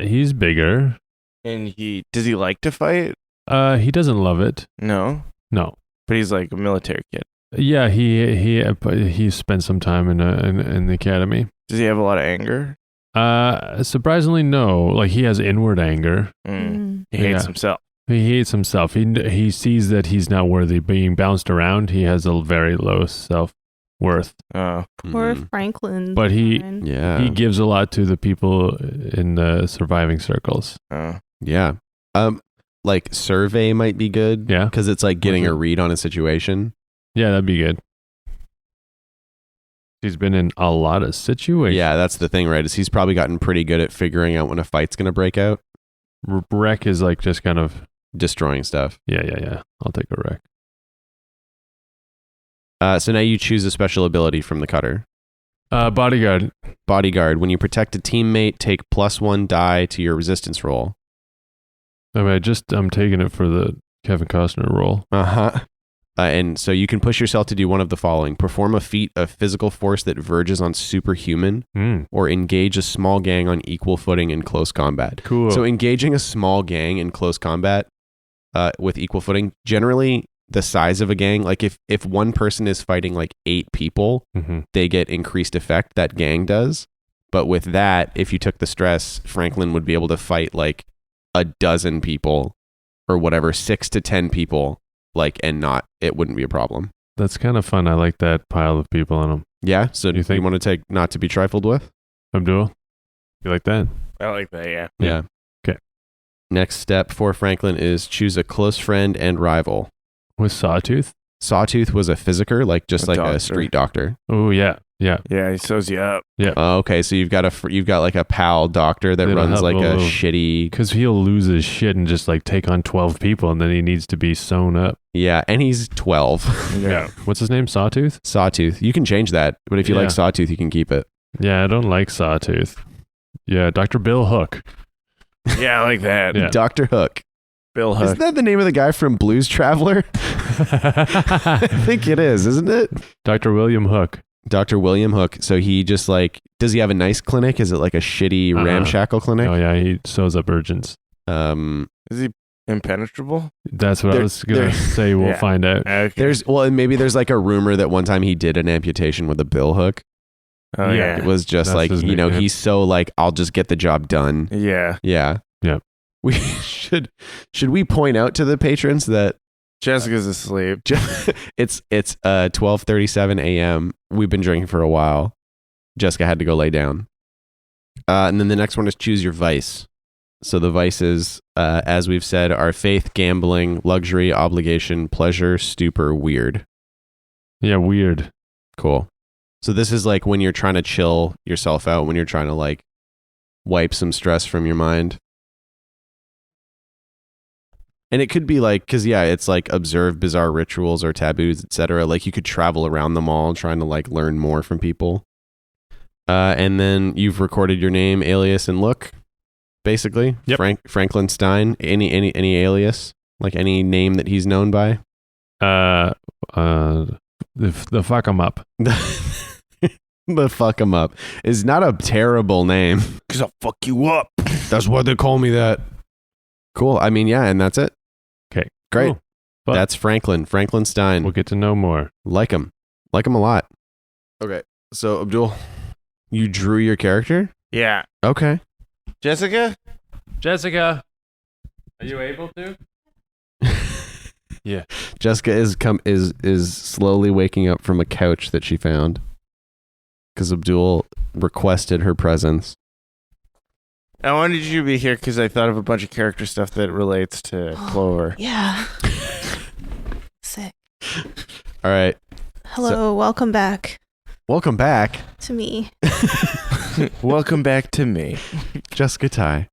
He's bigger. And does he like to fight? He doesn't love it. No. No. But he's like a military kid. Yeah, he spent some time in the academy. Does he have a lot of anger? Surprisingly, no. Like he has inward anger. He hates Yeah. himself. He hates himself. He sees that he's not worthy being bounced around. He has a very low self-worth. Oh. Poor mhm. Franklin. But he- Stein. Yeah. He gives a lot to the people in the surviving circles. Oh. Yeah. Like survey might be good. Yeah. Because it's like getting Okay. a read on a situation. Yeah, that'd be good. He's been in a lot of situations. Yeah, that's the thing, right? Is he's probably gotten pretty good at figuring out when a fight's gonna break out, Wreck is like just kind of, destroying stuff. yeah. I'll take a wreck. So now you choose a special ability from the cutter. Bodyguard. Bodyguard. When you protect a teammate, take +1 die to your resistance roll. I mean, I'm taking it for the Kevin Costner role. Uh-huh. And so you can push yourself to do one of the following: perform a feat of physical force that verges on superhuman, or engage a small gang on equal footing in close combat. Cool. So engaging a small gang in close combat with equal footing, generally the size of a gang, like if one person is fighting like 8 people, Mhm. they get increased effect, that gang does. But with that, if you took the stress, Franklin would be able to fight like a dozen people or whatever, 6 to 10 people, like, and it wouldn't be a problem. That's kind of fun. I like that pile of people on him. Yeah. So do You you think- want to take not to be trifled with? Abdul, you like that? I like that, yeah. Yeah. Okay. Next step for Franklin is choose a close friend and rival. With Sawtooth? Sawtooth was a physicker, like just A like doctor. a street doctor. Oh, yeah. Yeah, he sews you up. Okay, so you've got like a pal doctor that That'll runs help like a a little. shitty. Because he'll lose his shit and just like take on 12 people and then he needs to be sewn up. Yeah, and he's 12. Yeah. What's his name? Sawtooth? Sawtooth. You can change that, but if you Yeah. like Sawtooth, you can keep it. Yeah, I don't like Sawtooth. Yeah, Dr. Bill Hook. Yeah, I like that. Yeah. Dr. Hook. Bill Isn't Hook. that the name of the guy from Blues Traveler? I think it is, isn't it? Dr. William Hook. Dr. William Hook. So he just like, does he have a nice clinic? Is it like a shitty ramshackle clinic? Oh, yeah, he sews up urgents. Is he impenetrable? That's what I There- was going there- to say. We'll Yeah. find out. Okay. and maybe there's like a rumor that one time he did an amputation with a bill hook. Oh, Yeah. It was just That's like, his nickname. he's so like, I'll just get the job done. Yeah. Yeah. Yep. We should we point out to the patrons that Jessica's asleep. it's 12:37 a.m. We've been drinking for a while. Jessica had to go lay down. And then the next one is choose your vice. So the vices, as we've said, are faith, gambling, luxury, obligation, pleasure, stupor, weird. Yeah, weird. Cool. So this is like when you're trying to chill yourself out, when you're trying to like wipe some stress from your mind. And it could be like, because yeah, it's like observe bizarre rituals or taboos, etc. Like you could travel around them all, trying to like learn more from people. And then you've recorded your name, alias, and look. Basically, Yep. Franklin Stein. Any alias, like any name that he's known by. The fuck 'em up. The fuck him up is not a terrible name. Because I'll fuck you up. That's why they call me that. Cool. I mean, yeah, and that's it. Okay. Great. Cool. But That's Franklin Stein. we'll get to know more. Like him. Like him a lot. Okay. So, Abdul, you drew your character? Yeah. Okay. Jessica? Jessica, are you able to? Yeah. Jessica is slowly waking up from a couch that she found because Abdul requested her presence. I wanted you to be here because I thought of a bunch of character stuff that relates to Clover. Yeah. Sick. All right. Hello, welcome back Welcome back, to me. Welcome back to me. Jessica Ty.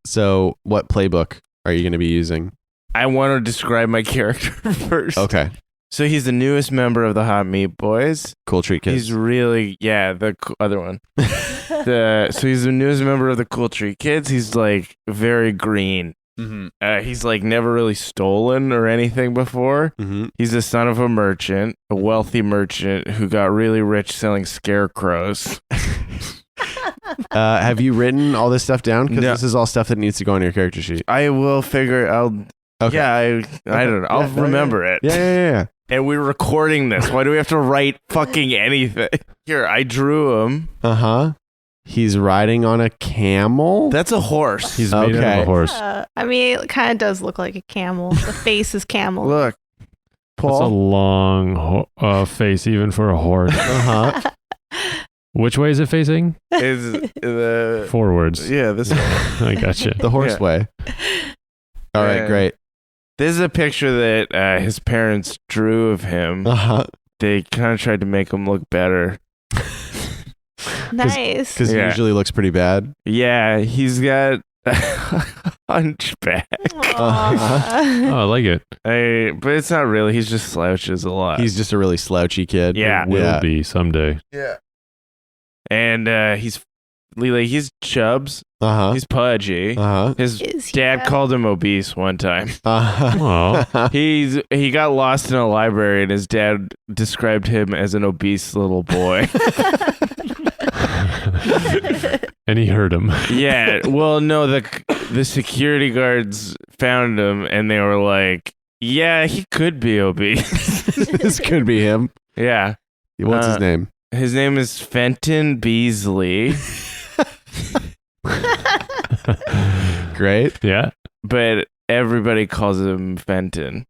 So, what playbook are you going to be using? I want to describe my character first. Okay. So he's the newest member of the Hot Meat Boys. Cool Treat Kids. He's really, the other one. So he's the newest member of the Cool Treat Kids. He's like very green. Mm-hmm. He's like never really stolen or anything before. Mm-hmm. He's the son of a merchant, a wealthy merchant who got really rich selling scarecrows. Have you written all this stuff down? Because No. this is all stuff that needs to go on your character sheet. I will figure. Okay. Yeah, I don't know. I'll Yeah, remember it. Yeah. And we're recording this. Why do we have to write fucking anything? Here, I drew him. Uh-huh. He's riding on a camel? That's a horse. He's made out Okay. of a horse. I mean, it kind of does look like a camel. The face is camel. Look, That's a Paul. long face, even for a horse. Uh-huh. Which way is it facing? Is the Forwards. yeah this I gotcha. The horse Yeah. way. All right, Yeah. great. this is a picture that his parents drew of him. Uh-huh. They kind of tried to make him look better. Nice. Because he Yeah. usually looks pretty bad. Yeah, he's got a hunchback. Aw. Oh, I like it. But it's not really. He's just slouches a lot. He's just a really slouchy kid. Yeah. Will be someday. yeah. And he's chubs. Uh-huh. He's pudgy. Uh-huh. His Is he dad bad? called him obese one time. Uh-huh. He got lost in a library and his dad described him as an obese little boy. And he heard him. Yeah, well, no, the security guards found him and they were like, "Yeah, he could be obese." This could be him. Yeah, What's his name? his name is Fenton Beasley, Great. Yeah. but everybody calls him Fenton.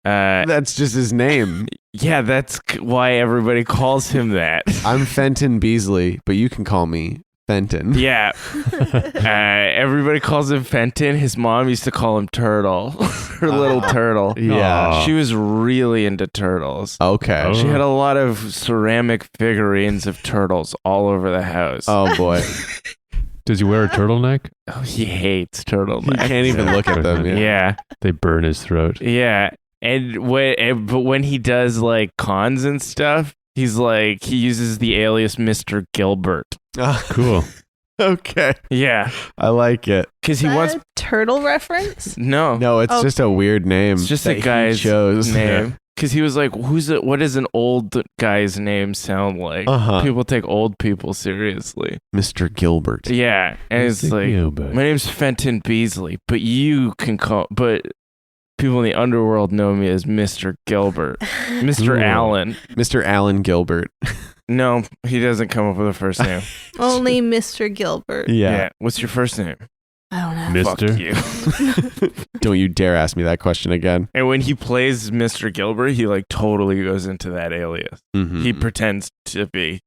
That's just his name. Yeah, that's why everybody calls him that. I'm Fenton Beasley, but you can call me Fenton. Yeah, everybody calls him Fenton. His mom used to call him Turtle, her little turtle. Yeah. Aw. She was really into turtles. Okay. Oh. She had a lot of ceramic figurines of turtles all over the house. Oh boy. Does he wear a turtleneck? Oh, he hates You turtlenecks. can't even look at them. Yeah. Yeah, They burn his throat. yeah. But when he does like cons and stuff, he's like he uses the alias Mr. Gilbert. Cool. Okay. Yeah, I like it. because he Is that wants a turtle reference? no, No, it's Oh. just a weird name. it's just that a he guy's chose. name. Because he was like, what does an old guy's name sound like? Uh-huh. People take old people seriously. Mr. Gilbert. Yeah, and it's like, my name's Fenton Beasley, but people in the underworld know me as Mr. Gilbert. Mr. Cool. Allen. Mr. Alan Gilbert. No, he doesn't come up with a first name. Only Mr. Gilbert. Yeah. What's your first name? I don't know. Mister. Fuck you. Don't you dare ask me that question again. And when he plays Mr. Gilbert, he like totally goes into that alias. Mhm. He pretends to be.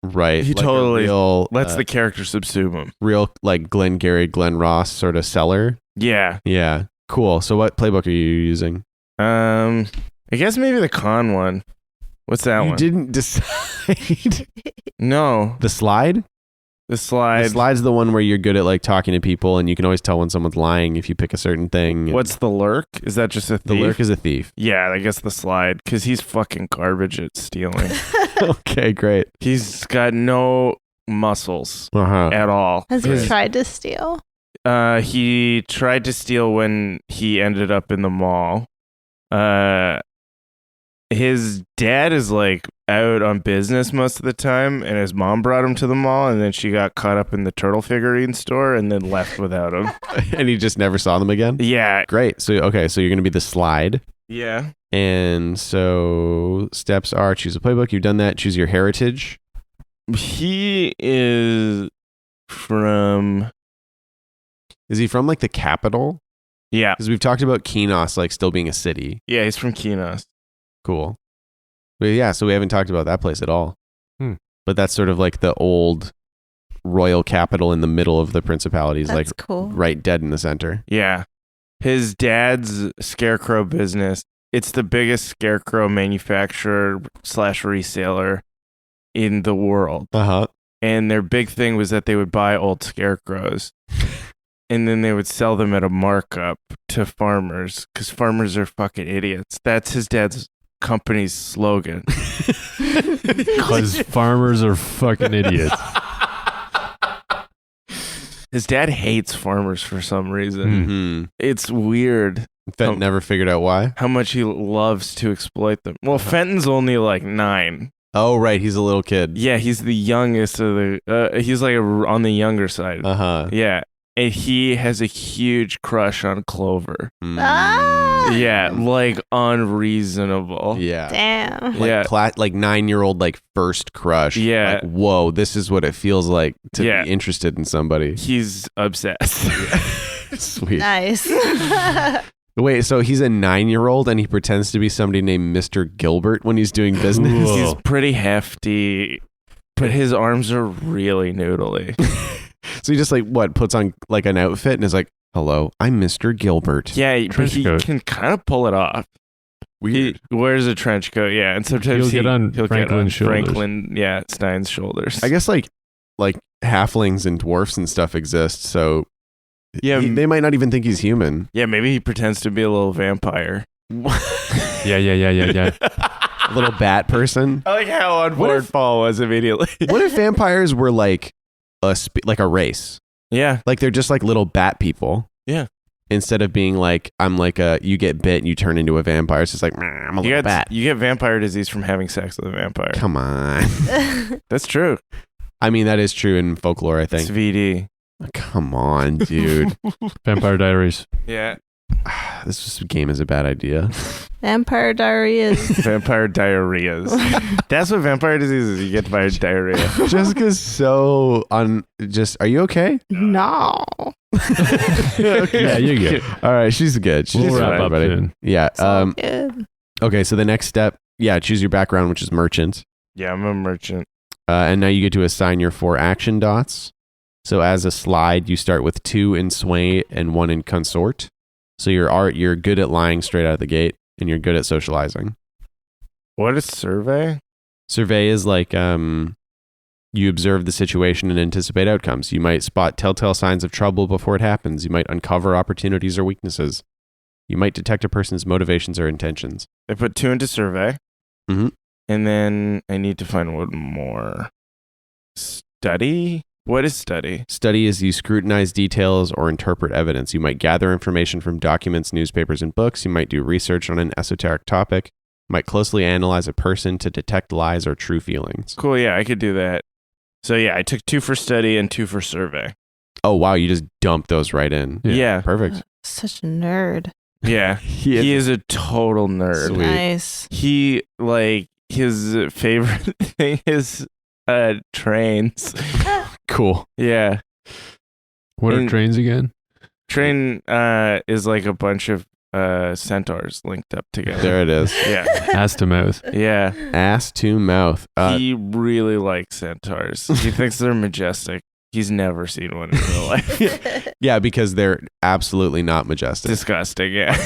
Right. he Like a totally real, Lets the character subsume him. real like Glenn Gary, Glenn Ross sort of seller. Yeah. Yeah. Cool. So what playbook are you using? I guess maybe the con one. What's that You one? didn't decide. No, The slide? the slide. The slide's the one where you're good at like talking to people and you can always tell when someone's lying if you pick a certain thing. What's the lurk? Is that just a thief? the lurk is a thief. Yeah, I guess the slide, because he's fucking garbage at stealing. Okay, great. He's got no muscles Uh-huh. at all. Has he His- tried to steal? He tried to steal when he ended up in the mall. His dad is like out on business most of the time, and his mom brought him to the mall, and then she got caught up in the turtle figurine store and then left without him. And he just never saw them again? Yeah, Great. So okay, so you're gonna be the slide. Yeah. And so steps are choose a playbook. You've done that. Choose your heritage. He is from... Is he from like the capital? Yeah. Because we've talked about Kenos like still being a city. Yeah, he's from Kenos. Cool. But yeah, so we haven't talked about that place at all. But that's sort of like the old royal capital in the middle of the principalities, That's like cool. right dead in the center. Yeah. His dad's scarecrow business, it's the biggest scarecrow manufacturer / reseller in the world. Uh-huh. And their big thing was that they would buy old scarecrows and then they would sell them at a markup to farmers because farmers are fucking idiots. That's his dad's company's slogan. Because farmers are fucking idiots. His dad hates farmers for some reason. Mm-hmm. It's weird Fenton never figured out why. how much he loves to exploit them. Well, Fenton's only like 9. Oh, right. He's a little kid. Yeah, he's the youngest of the... he's like on the younger side. Uh-huh. Yeah. And he has a huge crush on Clover. Ah! Yeah, like unreasonable. Yeah. Damn. Like, Yeah. like 9-year-old, like first crush. Yeah. Like, whoa, this is what it feels like to Yeah. be interested in somebody. He's obsessed. Sweet. Nice. Wait, so he's a 9-year-old and he pretends to be somebody named Mr. Gilbert when he's doing business? Cool. He's pretty hefty, but his arms are really noodly. So he just like, what, puts on like an outfit and is like, hello, I'm Mr. Gilbert. Yeah, but Trench he coat. can kind of pull it off. Weird. He wears a trench coat, yeah, and sometimes He'll get on Franklin's shoulders. Franklin, yeah, Stein's shoulders. I guess like halflings and dwarfs and stuff exist, so Yeah, they might not even think he's human. yeah, maybe he pretends to be a little vampire. Yeah. A little bat person. I like how on board Paul was immediately. What if vampires were like like a race? Yeah, Like they're just like little bat people. Yeah. Instead of being like, I'm like you get bit and you turn into a vampire. It's just like, I'm a little bat. you get vampire disease from having sex with a vampire. Come on. That's true. I mean, that is true in folklore, I It's think. VD. Come on, dude. Vampire Diaries. Yeah, This game is a bad idea. Vampire Diaries. vampire diarrheas. That's what vampire disease is. You get vampire diarrhea. Jessica's so are you okay? No. Yeah, you're good. All right, she's good. She's We'll all wrap right, up buddy. soon. Yeah. Good. Okay, so the next step, choose your background, which is merchant. Yeah, I'm a merchant. And now you get to assign your 4 action dots. So as a slide, you start with 2 in sway and 1 in consort. So you're good at lying straight out of the gate, and you're good at socializing. What is survey? Survey is like you observe the situation and anticipate outcomes. You might spot telltale signs of trouble before it happens. You might uncover opportunities or weaknesses. You might detect a person's motivations or intentions. I put 2 into survey. Mhm. And then I need to find one more. Study? What is study? Study is you scrutinize details or interpret evidence. You might gather information from documents, newspapers, and books. You might do research on an esoteric topic. You might closely analyze a person to detect lies or true feelings. Cool, yeah, I could do that. So yeah, I took 2 for study and 2 for survey. Oh, wow. You just dumped those right in. Yeah. Perfect. Such a nerd. Yeah. He is a total nerd. Sweet. Nice. He, like, his favorite thing is trains. Cool. Yeah. What are And- trains again? Train is like a bunch of centaurs linked up together. There it is. Yeah. Ass to mouth. Yeah. Ass to mouth. He really likes centaurs. He thinks they're majestic. He's never seen one in real life. Yeah, because they're absolutely not majestic. Disgusting, yeah.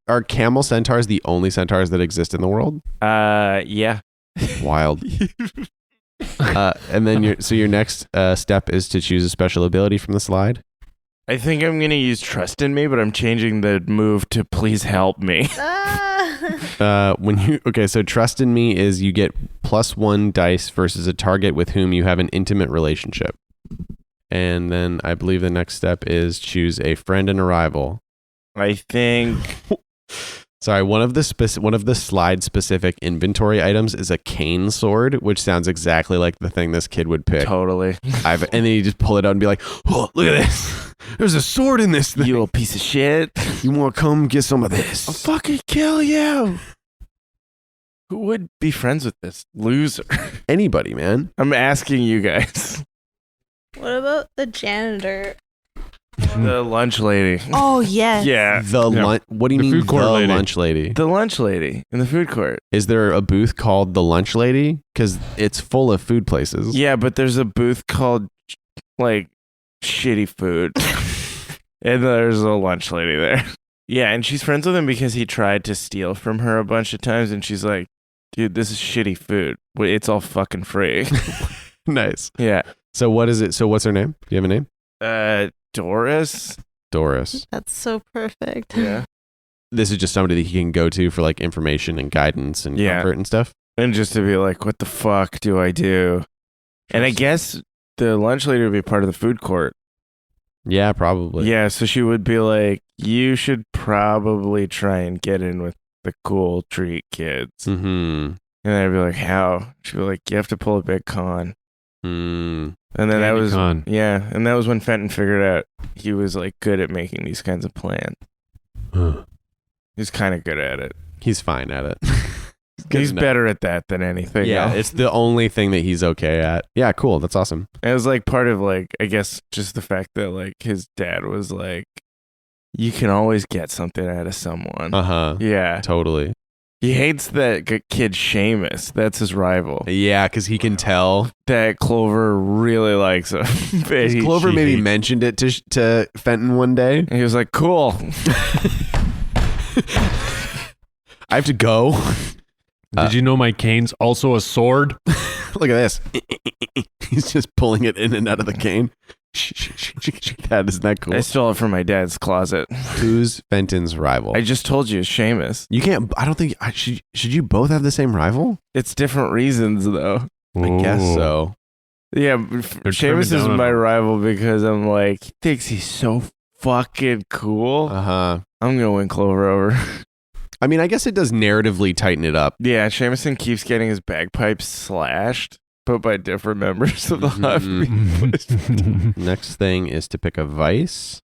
Are camel centaurs the only centaurs that exist in the world? Yeah. Wild. And then your next step is to choose a special ability from the slide. I think I'm going to use trust in me, but I'm changing the move to please help me. So trust in me is you get +1 dice versus a target with whom you have an intimate relationship. And then I believe the next step is choose a friend and a rival. I think Sorry, one of the slide specific inventory items is a cane sword, which sounds exactly like the thing this kid would pick. Totally. And then you just pull it out and be like, "Oh, look at this! There's a sword in this thing. You little piece of shit. You want to come get some of this? I'll fucking kill you." Who would be friends with this loser? Anybody, man. I'm asking you guys. What about the janitor? The lunch lady. Oh, yes. Yeah. What do you The mean food court the lady. lunch lady? The lunch lady in the food court. Is there a booth called the lunch lady? Because it's full of food places. Yeah, but there's a booth called like shitty food. And there's a lunch lady there. Yeah, and she's friends with him because he tried to steal from her a bunch of times, and she's like, "Dude, this is shitty food. It's all fucking free." Nice. Yeah. So what is it? So what's her name? Do you have a name? Doris. Doris. That's so perfect. Yeah. This is just somebody that he can go to for like information and guidance and Yeah. comfort and stuff. And just to be like, what the fuck do I do? And I guess the lunch lady would be part of the food court. Yeah, probably. Yeah, so she would be like, you should probably try and get in with the cool treat kids. Mm-hmm. And I'd be like, how? She'd be like, you have to pull a big con. Mm. And then that Candy was, con. yeah, and that was when Fenton figured out he was like good at making these kinds of plans. He's kind of good at it. He's fine at it. He's enough. better at that than anything Yeah, else. it's the only thing that he's okay at. Yeah, cool. That's awesome. It was like part of like, I guess just the fact that like his dad was like, you can always get something out of someone. Uh-huh. Yeah. Totally. He hates that kid Seamus. That's his rival. Yeah, because he can tell. That Clover really likes him. But Clover she maybe hates- mentioned it to Fenton one day. And he was like, cool. I have to go. Did you know my cane's also a sword? Look at this. He's just pulling it in and out of the cane. That isn't that cool? I stole it from my dad's closet. Who's Fenton's rival? I just told you, Seamus. You can't. I don't think. Should you both have the same rival? It's different reasons, though. I guess Ooh. so. Yeah, They're trimming Seamus is down on my him. rival because I'm like, he thinks he's so fucking cool. Uh-huh. I'm going to win Clover over. I mean, I guess it does narratively tighten it up. Yeah, Seamus keeps getting his bagpipes slashed, but by different members of the Mhm. Next thing is to pick a vice.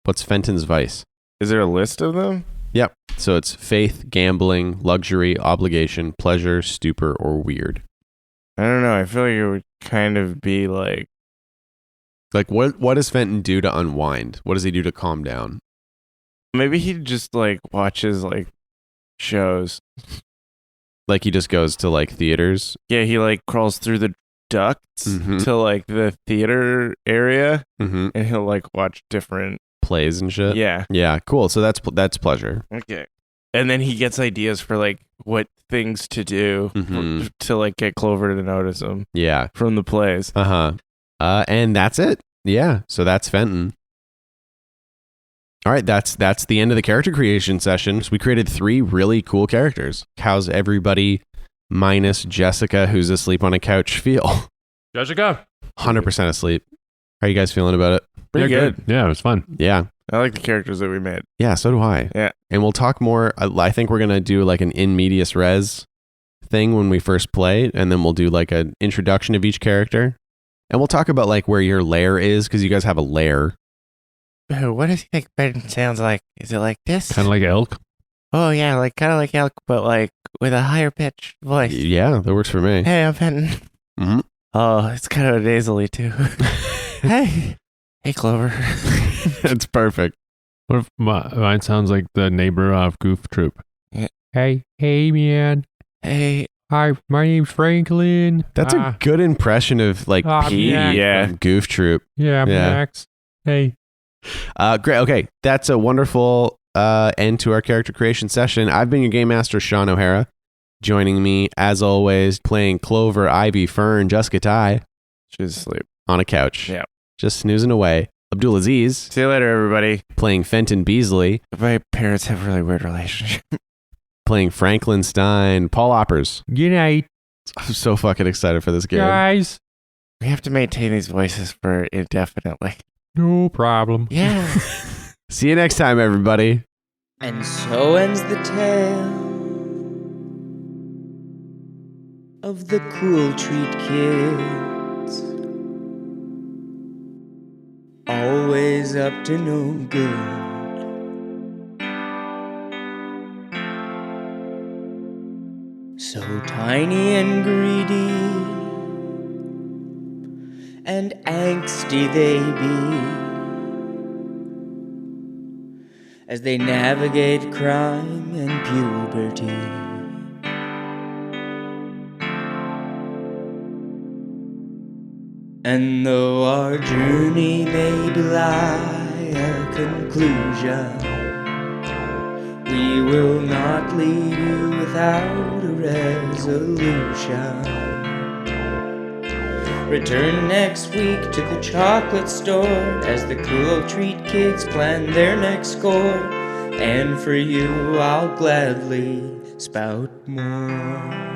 What's Fenton's vice? Is there a list of them? Yep. So it's faith, gambling, luxury, obligation, pleasure, stupor, or weird. I don't know. I feel like it would kind of be like, Like, what does Fenton do to unwind? What does he do to calm down? maybe he just like watches like shows. Like, he just goes to like theaters. Yeah, he like crawls through the ducts Mhm. to like the theater area, Mm-hmm. and he'll like watch different. Plays and shit. Yeah. Yeah. Cool. So that's pleasure. Okay. And then he gets ideas for like what things to do Mhm. to like get Clover to notice him Yeah. from the plays. Uh-huh. And that's it. Yeah. So that's Fenton. All right, that's the end of the character creation session. So we created 3 really cool characters. How's everybody minus Jessica, who's asleep on a couch, feel? Jessica. 100% asleep. How are you guys feeling about it? Pretty Yeah, good. Yeah, it was fun. Yeah. I like the characters that we made. Yeah, so do I. Yeah. And we'll talk more. I think we're going to do like an in medias res thing when we first play, and then we'll do like an introduction of each character. And we'll talk about like where your lair is, because you guys have a lair. What does he think Fenton sounds like? Is it like this? Kind of like elk. Oh yeah, like kind of like elk, but like with a higher pitched voice. Yeah, that works for me. Hey, I'm Fenton. Mhm. Oh, it's kind of nasally too. Hey, Clover. That's perfect. What if mine sounds like the neighbor of Goof Troop? Yeah. Hey, man. Hey, Hi, my name's Franklin. That's a good impression of like Pete yeah. from Goof Troop. Yeah, Yeah. Max. Hey. Great. Okay, that's a wonderful end to our character creation session. I've been your game master, Shawn O'Hara. Joining me, as always, playing Clover, Ivy, Fern, Jessica Ty She's asleep. on a couch. Yeah. Just snoozing away. Abdul Aziz See you later, everybody. playing Fenton Beasley, My parents have a really weird relationship. playing Franklin Stein, Paul Oppers. Good night, I'm so fucking excited for this game. guys. We have to maintain these voices for indefinitely. No problem. Yeah. See you next time, everybody. And so ends the tale of the Cool Treat Kids, always up to no good. So tiny and greedy and angsty they be, as they navigate crime and puberty. And though our journey may belie a conclusion, we will not leave you without a resolution. Return next week to the chocolate store as the Cool Treat Kids plan their next score. And for you, I'll gladly spout more.